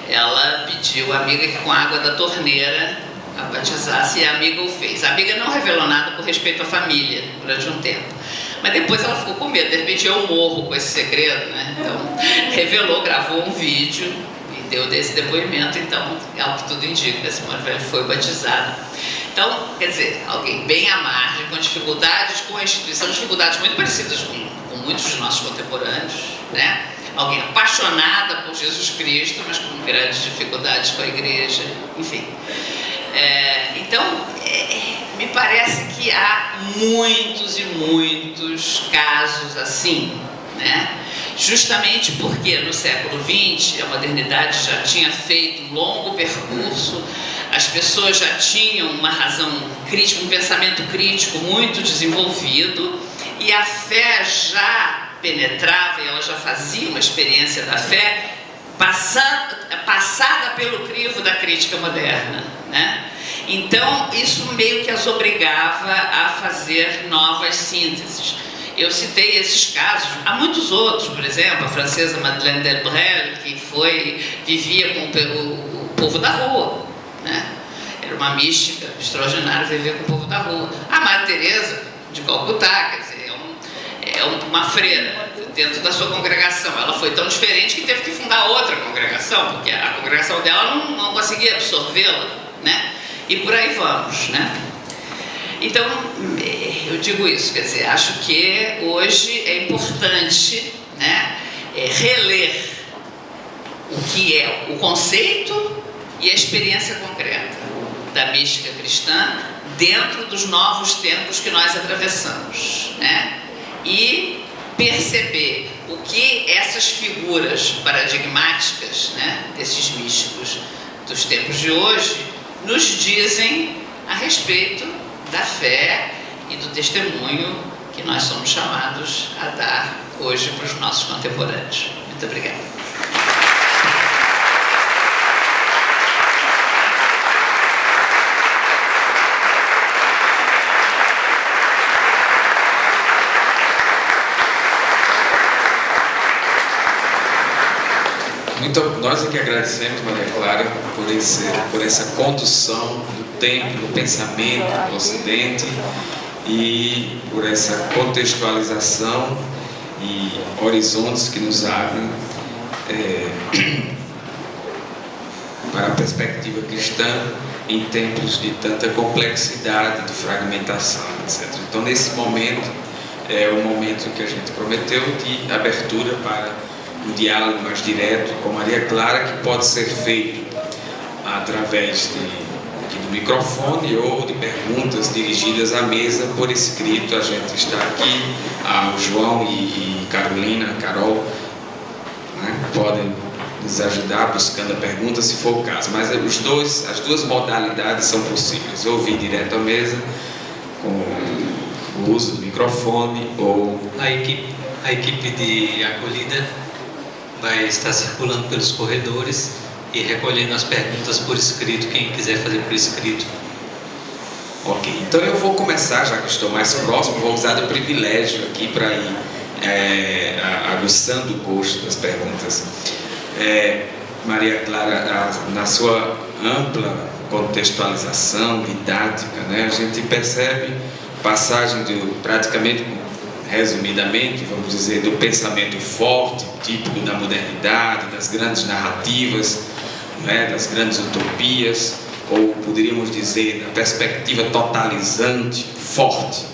Ela pediu à amiga que com a água da torneira a batizasse, e a amiga o fez. A amiga não revelou nada por respeito à família durante um tempo, mas depois ela ficou com medo, de repente eu morro com esse segredo, né? Então, revelou, gravou um vídeo e deu desse depoimento. Então, é o que tudo indica, a Simone Weil foi batizada. Então, quer dizer, alguém bem à margem, com dificuldades com a instituição, dificuldades muito parecidas com muitos de nossos contemporâneos, né? Alguém apaixonada por Jesus Cristo, mas com grandes dificuldades com a igreja, enfim. Então, me parece que há muitos e muitos casos assim, né? Justamente porque no século XX a modernidade já tinha feito um longo percurso, as pessoas já tinham uma razão crítica, um pensamento crítico muito desenvolvido, e a fé já penetrava, e ela já fazia uma experiência da fé passada pelo crivo da crítica moderna, né? Então, isso meio que as obrigava a fazer novas sínteses. Eu citei esses casos, há muitos outros, por exemplo, a francesa Madeleine Delbrel, que vivia com o povo da rua, né? Era uma mística extraordinária, vivia com o povo da rua. A Madre Teresa de Calcutá, quer dizer, é uma freira dentro da sua congregação. Ela foi tão diferente que teve que fundar outra congregação, porque a congregação dela não conseguia absorvê-la, né? E por aí vamos, né? Então, eu digo isso, quer dizer, acho que hoje é importante, né, reler o que é o conceito e a experiência concreta da mística cristã dentro dos novos tempos que nós atravessamos, né? E perceber o que essas figuras paradigmáticas, né, desses místicos dos tempos de hoje nos dizem a respeito da fé e do testemunho que nós somos chamados a dar hoje para os nossos contemporâneos. Muito obrigada. Nós aqui agradecemos, Maria Clara, por essa condução do tempo, do pensamento do Ocidente, e por essa contextualização e horizontes que nos abrem para a perspectiva cristã em tempos de tanta complexidade, de fragmentação, etc. Então, nesse momento, é o momento que a gente prometeu de abertura para um diálogo mais direto com Maria Clara, que pode ser feito através do microfone ou de perguntas dirigidas à mesa por escrito. A gente está aqui, o João e Carolina, Carol, né, podem nos ajudar buscando a pergunta, se for o caso. Mas as duas modalidades são possíveis: ouvir direto à mesa, com o uso do microfone, ou a equipe de acolhida vai estar circulando pelos corredores e recolhendo as perguntas por escrito, quem quiser fazer por escrito. Ok, então eu vou começar, já que estou mais próximo, vou usar do privilégio aqui para ir aguçando o gosto das perguntas. Maria Clara, na sua ampla contextualização didática, né, a gente percebe passagem praticamente, resumidamente, vamos dizer, do pensamento forte, típico da modernidade, das grandes narrativas, né, das grandes utopias, ou poderíamos dizer, da perspectiva totalizante, forte,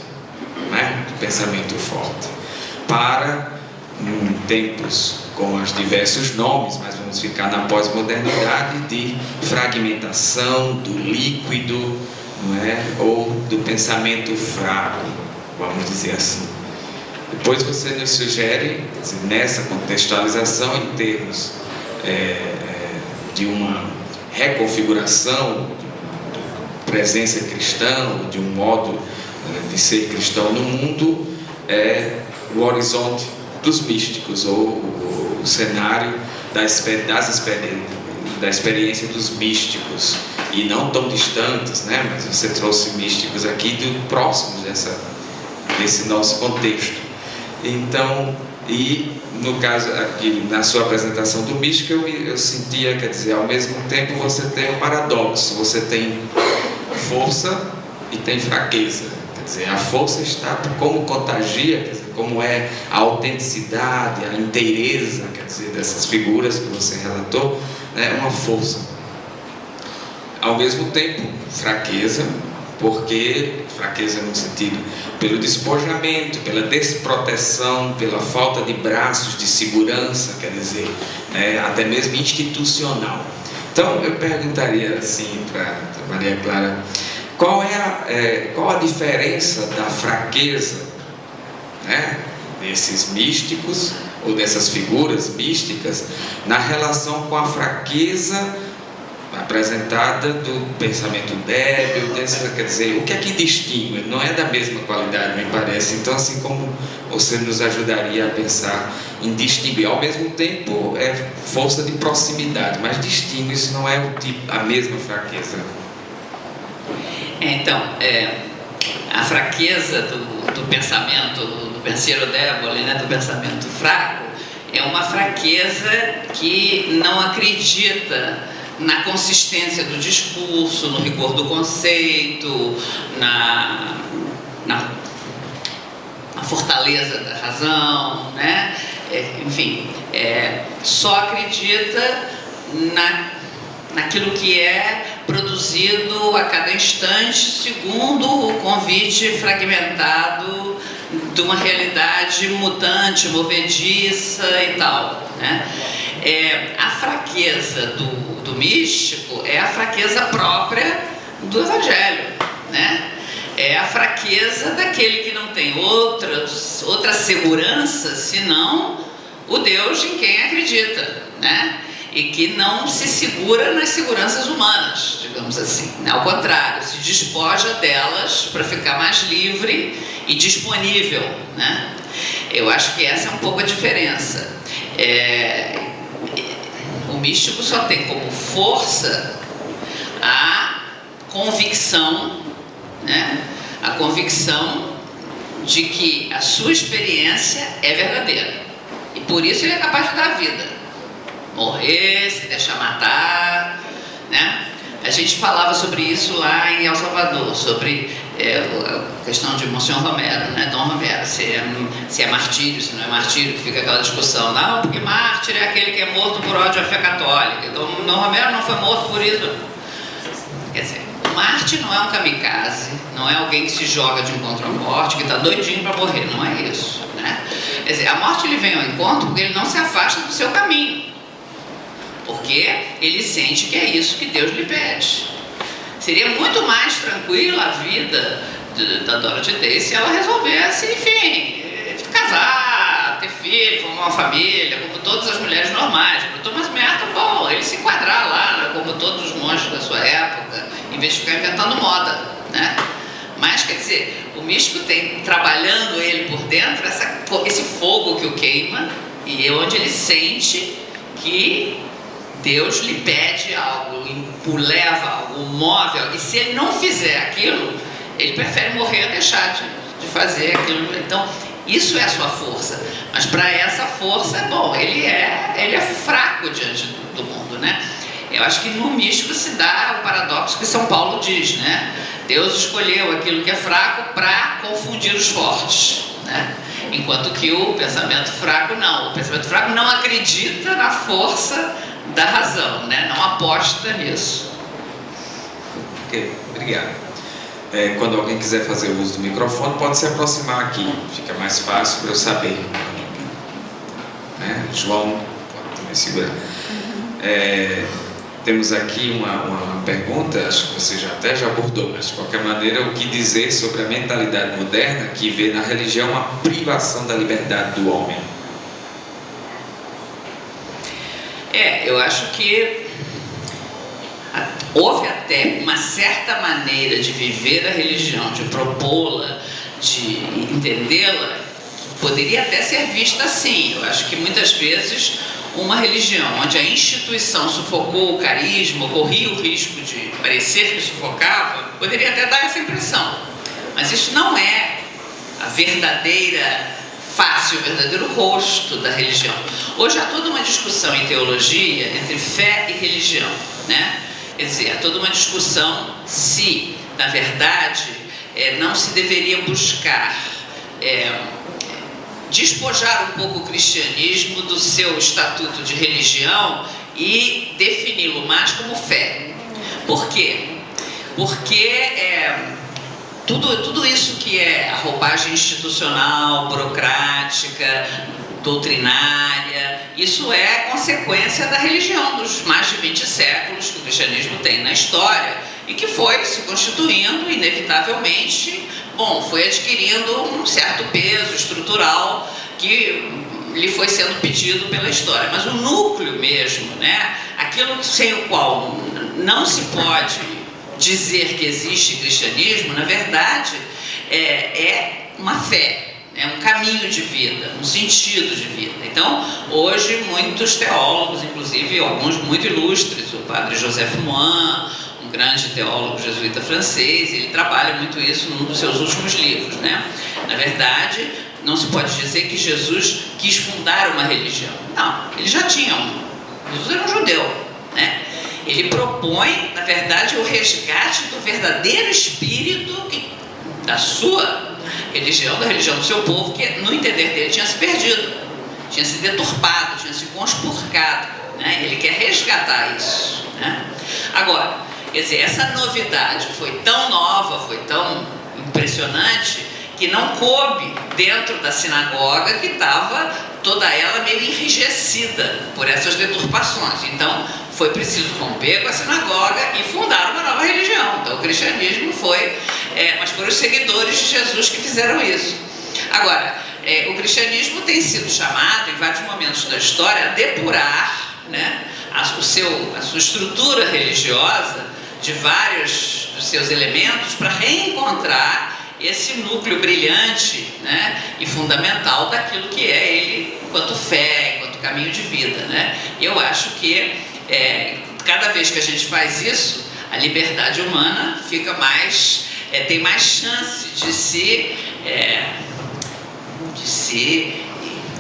né, do pensamento forte, para tempos com os diversos nomes, mas vamos ficar na pós-modernidade, de fragmentação, do líquido, não é? Ou do pensamento fraco, vamos dizer assim. Depois você nos sugere, nessa contextualização, em termos de uma reconfiguração de presença cristã, de um modo de ser cristão no mundo, o horizonte dos místicos, ou o cenário da experiência dos místicos, e não tão distantes, né? Mas você trouxe místicos aqui próximos desse nosso contexto. Então, e no caso aqui, na sua apresentação do místico, eu sentia, quer dizer, ao mesmo tempo você tem um paradoxo, você tem força e tem fraqueza. Quer dizer, a força está como contagia, quer dizer, como é a autenticidade, a inteireza, quer dizer, dessas figuras que você relatou, né, uma força. Ao mesmo tempo, fraqueza, porque fraqueza no sentido pelo despojamento, pela desproteção, pela falta de braços de segurança, quer dizer, até mesmo institucional. Então eu perguntaria assim para Maria Clara, qual a diferença da fraqueza, né, desses místicos ou dessas figuras místicas na relação com a fraqueza apresentada do pensamento débil, quer dizer, o que é que distingue? Não é da mesma qualidade, me parece. Então, assim, como você nos ajudaria a pensar em distinguir? Ao mesmo tempo, é força de proximidade, mas distingue, isso não é a mesma fraqueza. Então, a fraqueza do pensamento, do penseiro débil, né, do pensamento fraco, é uma fraqueza que não acredita na consistência do discurso, no rigor do conceito, na fortaleza da razão, né? Enfim, só acredita naquilo que é produzido a cada instante, segundo o convite fragmentado de uma realidade mutante, movediça e tal, né? A fraqueza do místico é a fraqueza própria do Evangelho, né? É a fraqueza daquele que não tem outra segurança senão o Deus em quem acredita, né? E que não se segura nas seguranças humanas, digamos assim, né? Ao contrário, se despoja delas para ficar mais livre e disponível, né? Eu acho que essa é um pouco a diferença. O místico só tem como força a convicção, né? A convicção de que a sua experiência é verdadeira. E por isso ele é capaz de dar a vida. Morrer, se deixar matar, né? A gente falava sobre isso lá em El Salvador, sobre a questão de Monsenhor Romero, né? Dom Romero, se é martírio, se não é martírio, que fica aquela discussão. Não, porque mártir é aquele que é morto por ódio à fé católica. Dom Romero não foi morto por isso. Quer dizer, o mártir não é um kamikaze, não é alguém que se joga de encontro à morte, que está doidinho para morrer, não é isso, né? Quer dizer, a morte ele vem ao encontro porque ele não se afasta do seu caminho, porque ele sente que é isso que Deus lhe pede. Seria muito mais tranquila a vida da Dorothy Day se ela resolvesse, enfim, casar, ter filho, formar uma família, como todas as mulheres normais. Para o Thomas Merton, bom, ele se enquadrar lá, né, como todos os monges da sua época, em vez de ficar inventando moda, né? Mas, quer dizer, o místico tem, trabalhando ele por dentro, esse fogo que o queima, e é onde ele sente que Deus lhe pede algo, o leva algo, o move algo, e se ele não fizer aquilo, Ele prefere morrer a deixar de fazer aquilo. Então, isso é a sua força. Mas para essa força, bom, ele é fraco diante do mundo, né? Eu acho que no místico se dá o paradoxo que São Paulo diz, né? Deus escolheu aquilo que é fraco para confundir os fortes, né? Enquanto que o pensamento fraco não. O pensamento fraco não acredita na força da razão, né? Não aposta nisso. Ok, obrigado. Quando alguém quiser fazer uso do microfone, pode se aproximar aqui, fica mais fácil para eu saber. João, pode também segurar. Temos aqui uma pergunta, acho que você até já abordou, mas de qualquer maneira, o que dizer sobre a mentalidade moderna que vê na religião a privação da liberdade do homem? Eu acho que houve até uma certa maneira de viver a religião, de propô-la, de entendê-la, poderia até ser vista assim. Eu acho que muitas vezes uma religião onde a instituição sufocou o carisma, corria o risco de parecer que sufocava, poderia até dar essa impressão. Mas isso não é a verdadeira face, o verdadeiro rosto da religião. Hoje há toda uma discussão em teologia entre fé e religião, né? Quer dizer, há toda uma discussão se, na verdade, não se deveria buscar despojar um pouco o cristianismo do seu estatuto de religião e defini-lo mais como fé. Por quê? Porque tudo isso que é a roupagem institucional, burocrática, doutrinária, isso é consequência da religião, dos mais de 20 séculos que o cristianismo tem na história e que foi se constituindo inevitavelmente, foi adquirindo um certo peso estrutural que lhe foi sendo pedido pela história. Mas o núcleo mesmo, né, aquilo sem o qual não se pode dizer que existe cristianismo, na verdade, é uma fé, é um caminho de vida, um sentido de vida. Então, hoje, muitos teólogos, inclusive alguns muito ilustres, o padre Joseph Moin, um grande teólogo jesuíta francês, ele trabalha muito isso num dos seus últimos livros, né? Na verdade, não se pode dizer que Jesus quis fundar uma religião. Não, ele já tinha uma. Jesus era um judeu, né? Ele propõe, na verdade, o resgate do verdadeiro espírito da sua religião, da religião do seu povo, que, no entender dele, tinha se perdido, tinha se deturpado, tinha se conspurcado, né? Ele quer resgatar isso, né? Agora, quer dizer, essa novidade foi tão nova, foi tão impressionante, que não coube dentro da sinagoga, que estava toda ela meio enrijecida por essas deturpações. Então, foi preciso romper com a sinagoga e fundar uma nova religião. Então, o cristianismo foi, mas foram os seguidores de Jesus que fizeram isso. Agora, o cristianismo tem sido chamado, em vários momentos da história, a depurar, né, a sua estrutura religiosa de vários dos seus elementos para reencontrar esse núcleo brilhante, né, e fundamental daquilo que é ele enquanto fé, enquanto caminho de vida, né? E eu acho que cada vez que a gente faz isso, a liberdade humana fica mais, tem mais chance de se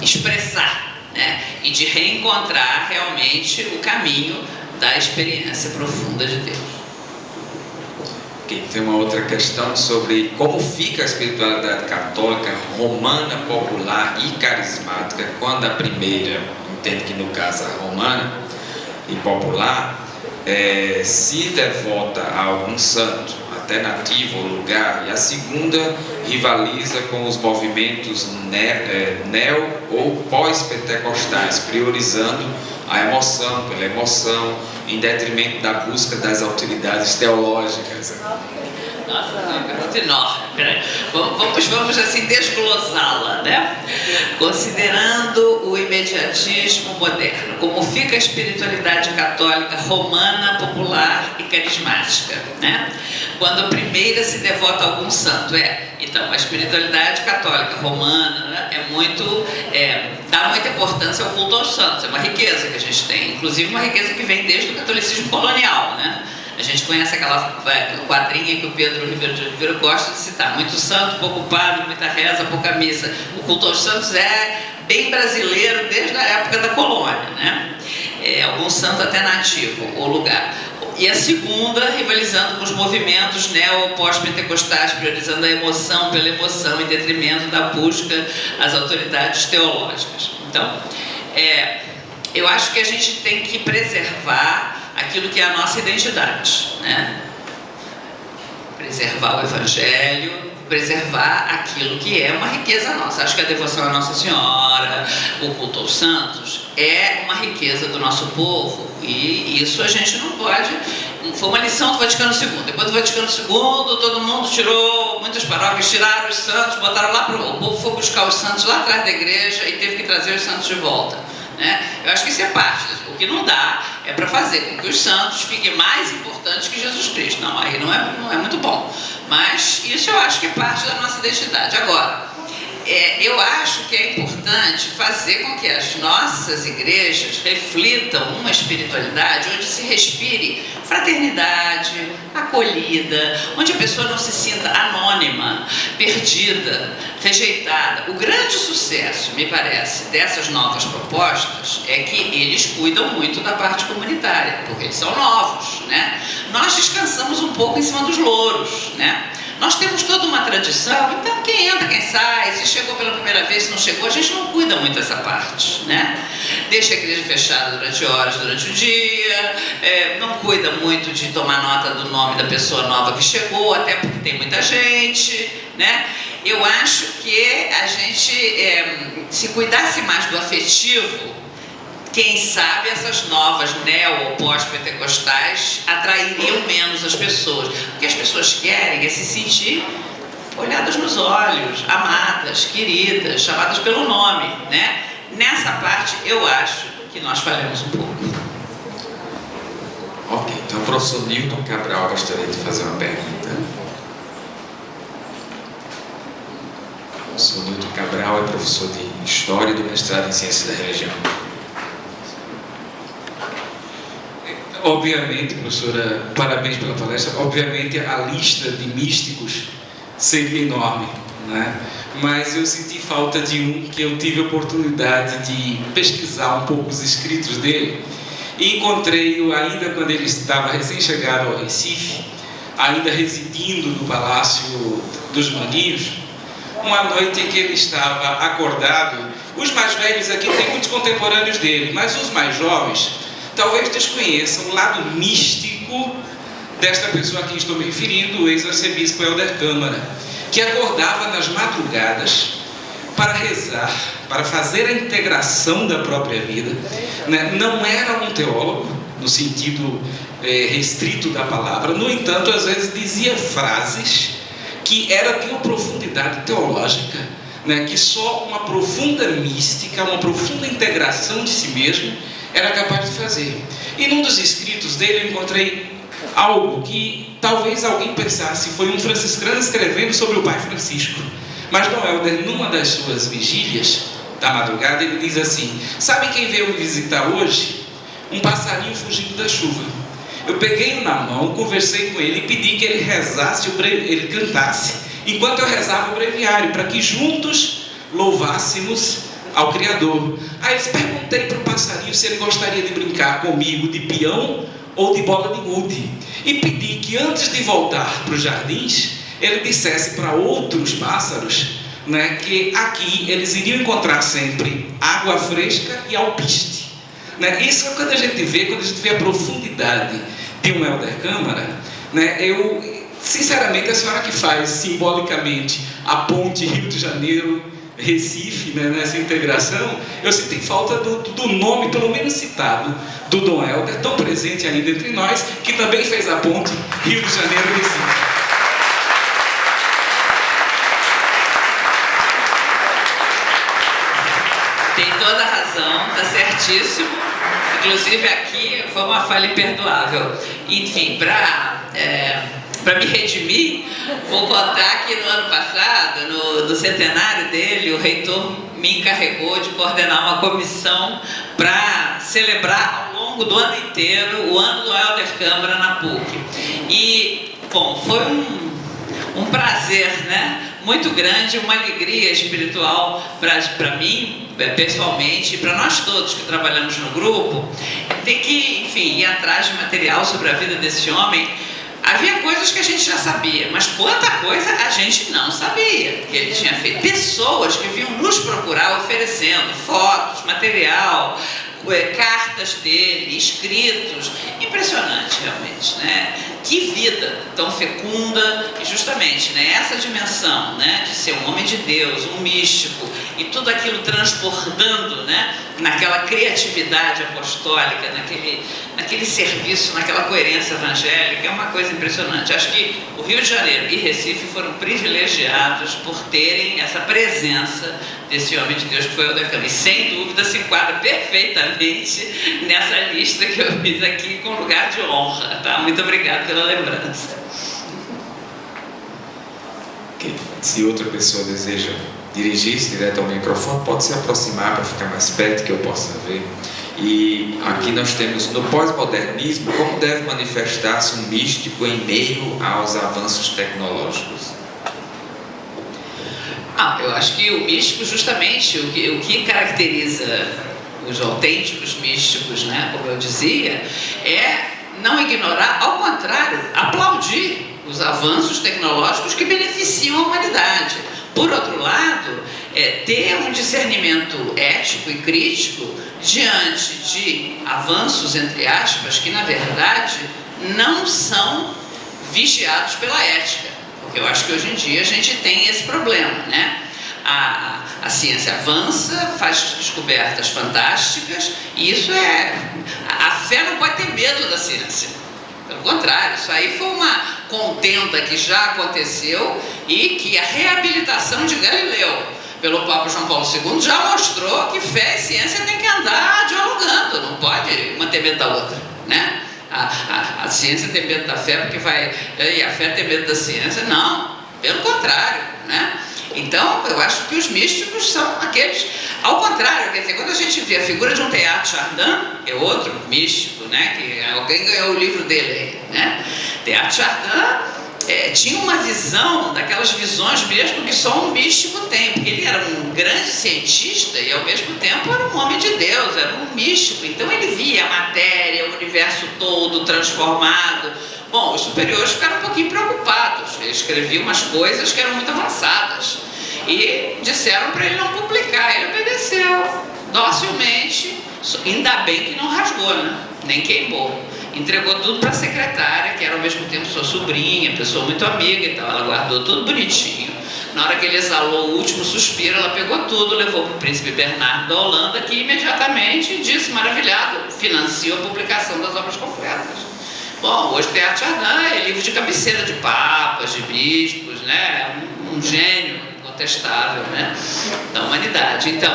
expressar, né, e de reencontrar realmente o caminho da experiência profunda de Deus. Okay, tem uma outra questão sobre como fica a espiritualidade católica, romana, popular e carismática, quando a primeira, entendo que no caso a romana e popular, se devota a algum santo, até nativo ou lugar, e a segunda rivaliza com os movimentos neo ou pós-pentecostais, priorizando a emoção pela emoção, em detrimento da busca das autoridades teológicas. Nossa, é uma pergunta enorme. Peraí. Vamos assim desglosá-la, né? Considerando o imediatismo moderno, como fica a espiritualidade católica romana, popular e carismática, né? Quando a primeira se devota a algum santo, então a espiritualidade católica romana, né, dá muita importância ao culto aos santos. É uma riqueza que a gente tem, inclusive uma riqueza que vem desde o catolicismo colonial, né? A gente conhece aquela quadrinha que o Pedro Ribeiro de Oliveira gosta de citar: muito santo, pouco padre, muita reza, pouca missa. O culto aos santos é bem brasileiro desde a época da colônia, né? Algum santo até nativo, ou lugar. E a segunda, rivalizando com os movimentos neo-pós-pentecostais, priorizando a emoção pela emoção, em detrimento da busca às autoridades teológicas. Então, eu acho que a gente tem que preservar aquilo que é a nossa identidade, né? Preservar o Evangelho, preservar aquilo que é uma riqueza nossa. Acho que a devoção à Nossa Senhora, o culto aos santos, é uma riqueza do nosso povo, e isso a gente não pode. Foi uma lição do Vaticano II. Depois do Vaticano II, todo mundo tirou, muitas paróquias tiraram os santos, botaram lá, o povo foi buscar os santos lá atrás da igreja e teve que trazer os santos de volta, né? Eu acho que isso é parte. O que não dá é para fazer com que os santos fiquem mais importantes que Jesus Cristo. Não, aí não é muito bom. Mas isso eu acho que é parte da nossa identidade. Agora, eu acho que é importante fazer com que as nossas igrejas reflitam uma espiritualidade onde se respire fraternidade, acolhida, onde a pessoa não se sinta anônima, perdida, rejeitada. O grande sucesso, me parece, dessas novas propostas é que eles cuidam muito da parte comunitária, porque eles são novos, né? Nós descansamos um pouco em cima dos louros, né? Nós temos toda uma tradição, então quem entra, quem sai, se chegou pela primeira vez, se não chegou, a gente não cuida muito dessa parte, né? Deixa a igreja fechada durante horas, durante o dia, não cuida muito de tomar nota do nome da pessoa nova que chegou, até porque tem muita gente, né? Eu acho que a gente, se cuidasse mais do afetivo, quem sabe essas novas neo- ou pós-pentecostais atrairiam menos as pessoas. O que as pessoas querem é se sentir olhadas nos olhos, amadas, queridas, chamadas pelo nome, né? Nessa parte, eu acho que nós falhamos um pouco. Ok, então o professor Newton Cabral gostaria de fazer uma pergunta. O professor Newton Cabral é professor de História do mestrado em Ciências da Religião. Obviamente, professora, parabéns pela palestra. Obviamente, a lista de místicos seria enorme, né? Mas eu senti falta de um que eu tive a oportunidade de pesquisar um pouco os escritos dele e encontrei-o ainda quando ele estava recém-chegado ao Recife, ainda residindo no Palácio dos Maninhos, uma noite em que ele estava acordado. Os mais velhos aqui têm muitos contemporâneos dele, mas os mais jovens talvez desconheçam o lado místico desta pessoa a quem estou me referindo, o ex-arcebispo Helder Câmara, que acordava nas madrugadas para rezar, para fazer a integração da própria vida, né? Não era um teólogo, no sentido restrito da palavra, no entanto, às vezes dizia frases que de uma profundidade teológica, né? Que só uma profunda mística, uma profunda integração de si mesmo era capaz de fazer. E num dos escritos dele eu encontrei algo que talvez alguém pensasse foi um franciscano escrevendo sobre o pai Francisco. Mas Dom Helder, numa das suas vigílias da madrugada, ele diz assim: sabe quem veio me visitar hoje? Um passarinho fugindo da chuva. Eu peguei-o na mão, conversei com ele e pedi que ele rezasse, ele cantasse, enquanto eu rezava o breviário, para que juntos louvássemos ao Criador. Aí eu perguntei para o passarinho se ele gostaria de brincar comigo de peão ou de bola de gude, e pedi que antes de voltar para os jardins ele dissesse para outros pássaros, né, que aqui eles iriam encontrar sempre água fresca e alpiste, né? Isso é quando a gente vê a profundidade de um Helder Câmara, né? Eu, sinceramente, a senhora que faz simbolicamente a ponte Rio de Janeiro Recife, né, nessa integração, eu senti falta do nome, pelo menos citado, do Dom Helder, tão presente ainda entre nós, que também fez a ponte Rio de Janeiro Recife. Tem toda a razão, está certíssimo. Inclusive aqui foi uma falha imperdoável. Enfim, para para me redimir, vou contar que no ano passado, no centenário dele, o reitor me encarregou de coordenar uma comissão para celebrar ao longo do ano inteiro o ano do Helder Câmara na PUC. E, bom, foi um prazer, né? Muito grande, uma alegria espiritual para mim, pessoalmente, e para nós todos que trabalhamos no grupo, ter que, enfim, ir atrás de material sobre a vida desse homem. Havia coisas que a gente já sabia, mas quanta coisa a gente não sabia que ele tinha feito. Pessoas que vinham nos procurar oferecendo fotos, material, cartas dele, escritos. Impressionante, realmente, né? Que vida tão fecunda, e justamente, né, essa dimensão, né, de ser um homem de Deus, um místico, e tudo aquilo transbordando, né, naquela criatividade apostólica, naquele serviço, naquela coerência evangélica, é uma coisa impressionante. Acho que o Rio de Janeiro e Recife foram privilegiados por terem essa presença desse homem de Deus que foi o Helder Câmara. E sem dúvida se enquadra perfeitamente nessa lista que eu fiz aqui com lugar de honra. Tá? Muito obrigado pela lembrança. Se outra pessoa deseja dirigir-se direto ao microfone, pode se aproximar para ficar mais perto, que eu possa ver. E aqui nós temos, no pós-modernismo, como deve manifestar-se um místico em meio aos avanços tecnológicos? Eu acho que o místico, justamente, o que caracteriza os autênticos místicos, né, como eu dizia, é não ignorar, ao contrário, aplaudir os avanços tecnológicos que beneficiam a humanidade. Por outro lado, ter um discernimento ético e crítico diante de avanços, entre aspas, que na verdade não são vigiados pela ética. Porque eu acho que hoje em dia a gente tem esse problema, né? A ciência avança, faz descobertas fantásticas, e isso a fé não pode ter medo da ciência. Pelo contrário, isso aí foi uma contenda que já aconteceu, e que a reabilitação de Galileu pelo Papa João Paulo II já mostrou que fé e ciência tem que andar dialogando, não pode uma ter medo da outra, né? A ciência tem medo da fé porque e a fé tem medo da ciência. Não, pelo contrário, né? Então, eu acho que os místicos são aqueles, ao contrário, quer dizer, quando a gente vê a figura de um Teilhard de Chardin, que é outro místico, né, que alguém ganhou o livro dele aí, né? Teilhard de Chardin tinha uma visão, daquelas visões mesmo que só um místico tem, porque ele era um grande cientista e ao mesmo tempo era um homem de Deus, era um místico. Então ele via a matéria, o universo todo transformado. Bom, os superiores ficaram um pouquinho preocupados, ele escrevia umas coisas que eram muito avançadas e disseram para ele não publicar. Ele obedeceu docilmente, ainda bem que não rasgou, né? Nem queimou. Entregou tudo para a secretária, que era ao mesmo tempo sua sobrinha, pessoa muito amiga e tal. Ela guardou tudo bonitinho. Na hora que ele exalou o último suspiro, ela pegou tudo, levou para o príncipe Bernardo da Holanda, que imediatamente disse, maravilhado, financiou a publicação das obras completas. Bom, hoje Teilhard de Chardin é livro de cabeceira de papas, de bispos, né? Um gênio incontestável, né, da humanidade. Então,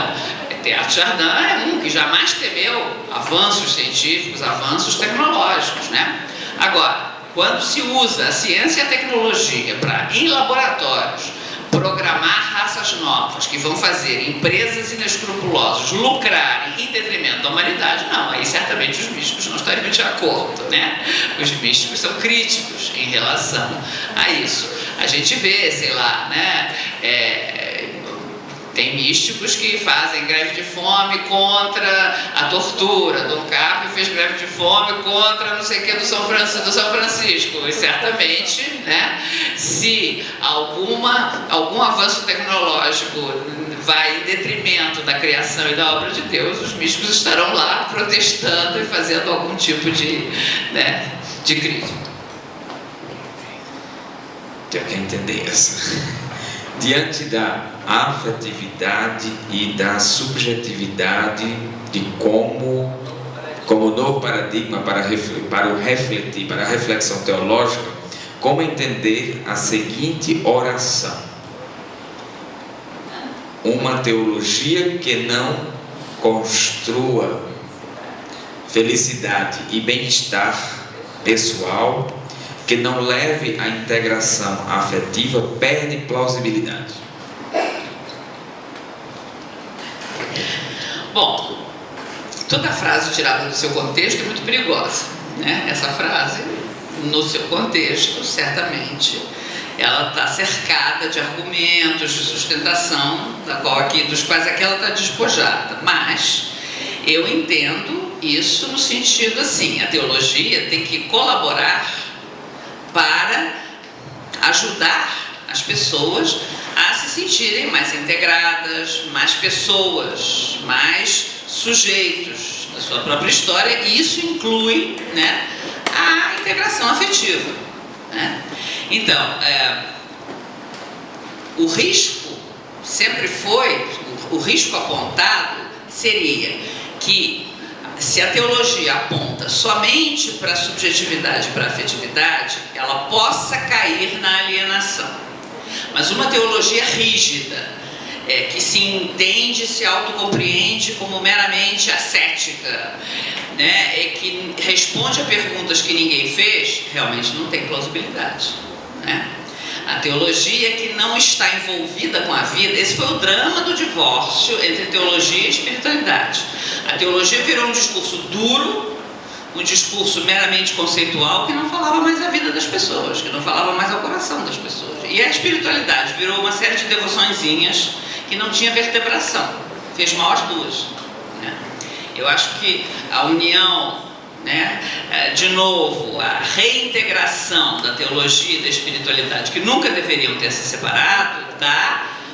Teilhard de Chardin é um que jamais temeu avanços científicos, avanços tecnológicos, né? Agora, quando se usa a ciência e a tecnologia para, em laboratórios, programar raças novas que vão fazer empresas inescrupulosas lucrarem em detrimento da humanidade, não, aí certamente os místicos não estariam de acordo, né? Os místicos são críticos em relação a isso. A gente vê, sei lá, né? Tem místicos que fazem greve de fome contra a tortura. Dom Carlos fez greve de fome contra não sei o que do São Francisco. E certamente, né, se algum avanço tecnológico vai em detrimento da criação e da obra de Deus, os místicos estarão lá protestando e fazendo algum tipo de crítica. Eu quero entender essa. Diante da afetividade e da subjetividade de como novo paradigma para a reflexão teológica, como entender a seguinte oração: uma teologia que não construa felicidade e bem-estar pessoal, que não leve à integração afetiva perde plausibilidade. Bom, toda frase tirada do seu contexto é muito perigosa, né? Essa frase, no seu contexto, certamente, ela está cercada de argumentos, de sustentação, dos quais aquela está despojada. Mas eu entendo isso no sentido assim, a teologia tem que colaborar para ajudar as pessoas a se sentirem mais integradas, mais pessoas, mais sujeitos da sua própria história, e isso inclui, né, a integração afetiva, né? Então, o risco sempre foi, o risco apontado seria que se a teologia aponta somente para a subjetividade, para a afetividade, ela possa cair na alienação. Mas uma teologia rígida, que se entende, se autocompreende como meramente ascética, né, que responde a perguntas que ninguém fez, realmente não tem plausibilidade, né? A teologia que não está envolvida com a vida, esse foi o drama do divórcio entre teologia e espiritualidade. A teologia virou um discurso duro, um discurso meramente conceitual, que não falava mais da vida das pessoas, que não falava mais ao coração das pessoas. E a espiritualidade virou uma série de devoçõezinhas que não tinha vertebração, fez mal às duas, né? Eu acho que a união, né, de novo, a reintegração da teologia e da espiritualidade, que nunca deveriam ter se separado,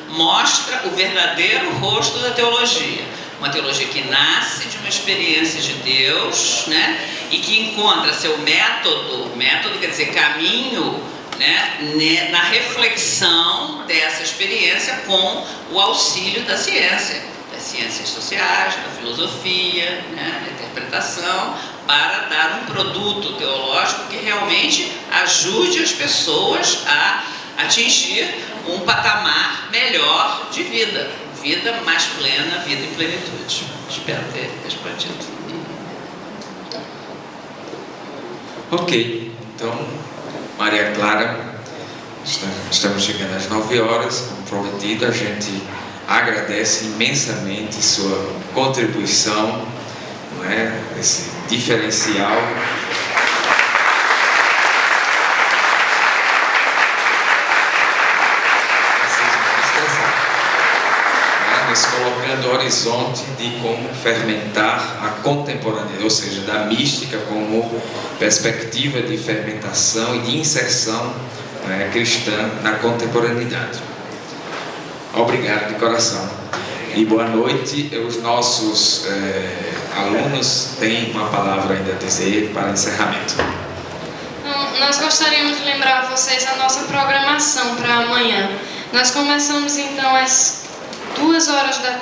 mostra o verdadeiro rosto da teologia. Uma teologia que nasce de uma experiência de Deus, né, e que encontra seu método quer dizer caminho, né, na reflexão dessa experiência com o auxílio da ciência, das ciências sociais, da filosofia, né, da interpretação, para dar um produto teológico que realmente ajude as pessoas a atingir um patamar melhor de vida, vida mais plena, vida em plenitude. Espero ter respondido. Ok, então, Maria Clara, estamos chegando às 9 horas, como prometido, a gente agradece imensamente sua contribuição, não é? Esse diferencial. Nos colocando o horizonte de como fermentar a contemporaneidade, ou seja, da mística como perspectiva de fermentação e de inserção, né, cristã na contemporaneidade. Obrigado de coração. E boa noite. Os nossos alunos têm uma palavra ainda a dizer para encerramento. Nós gostaríamos de lembrar a vocês a nossa programação para amanhã. Nós começamos então às 2 horas da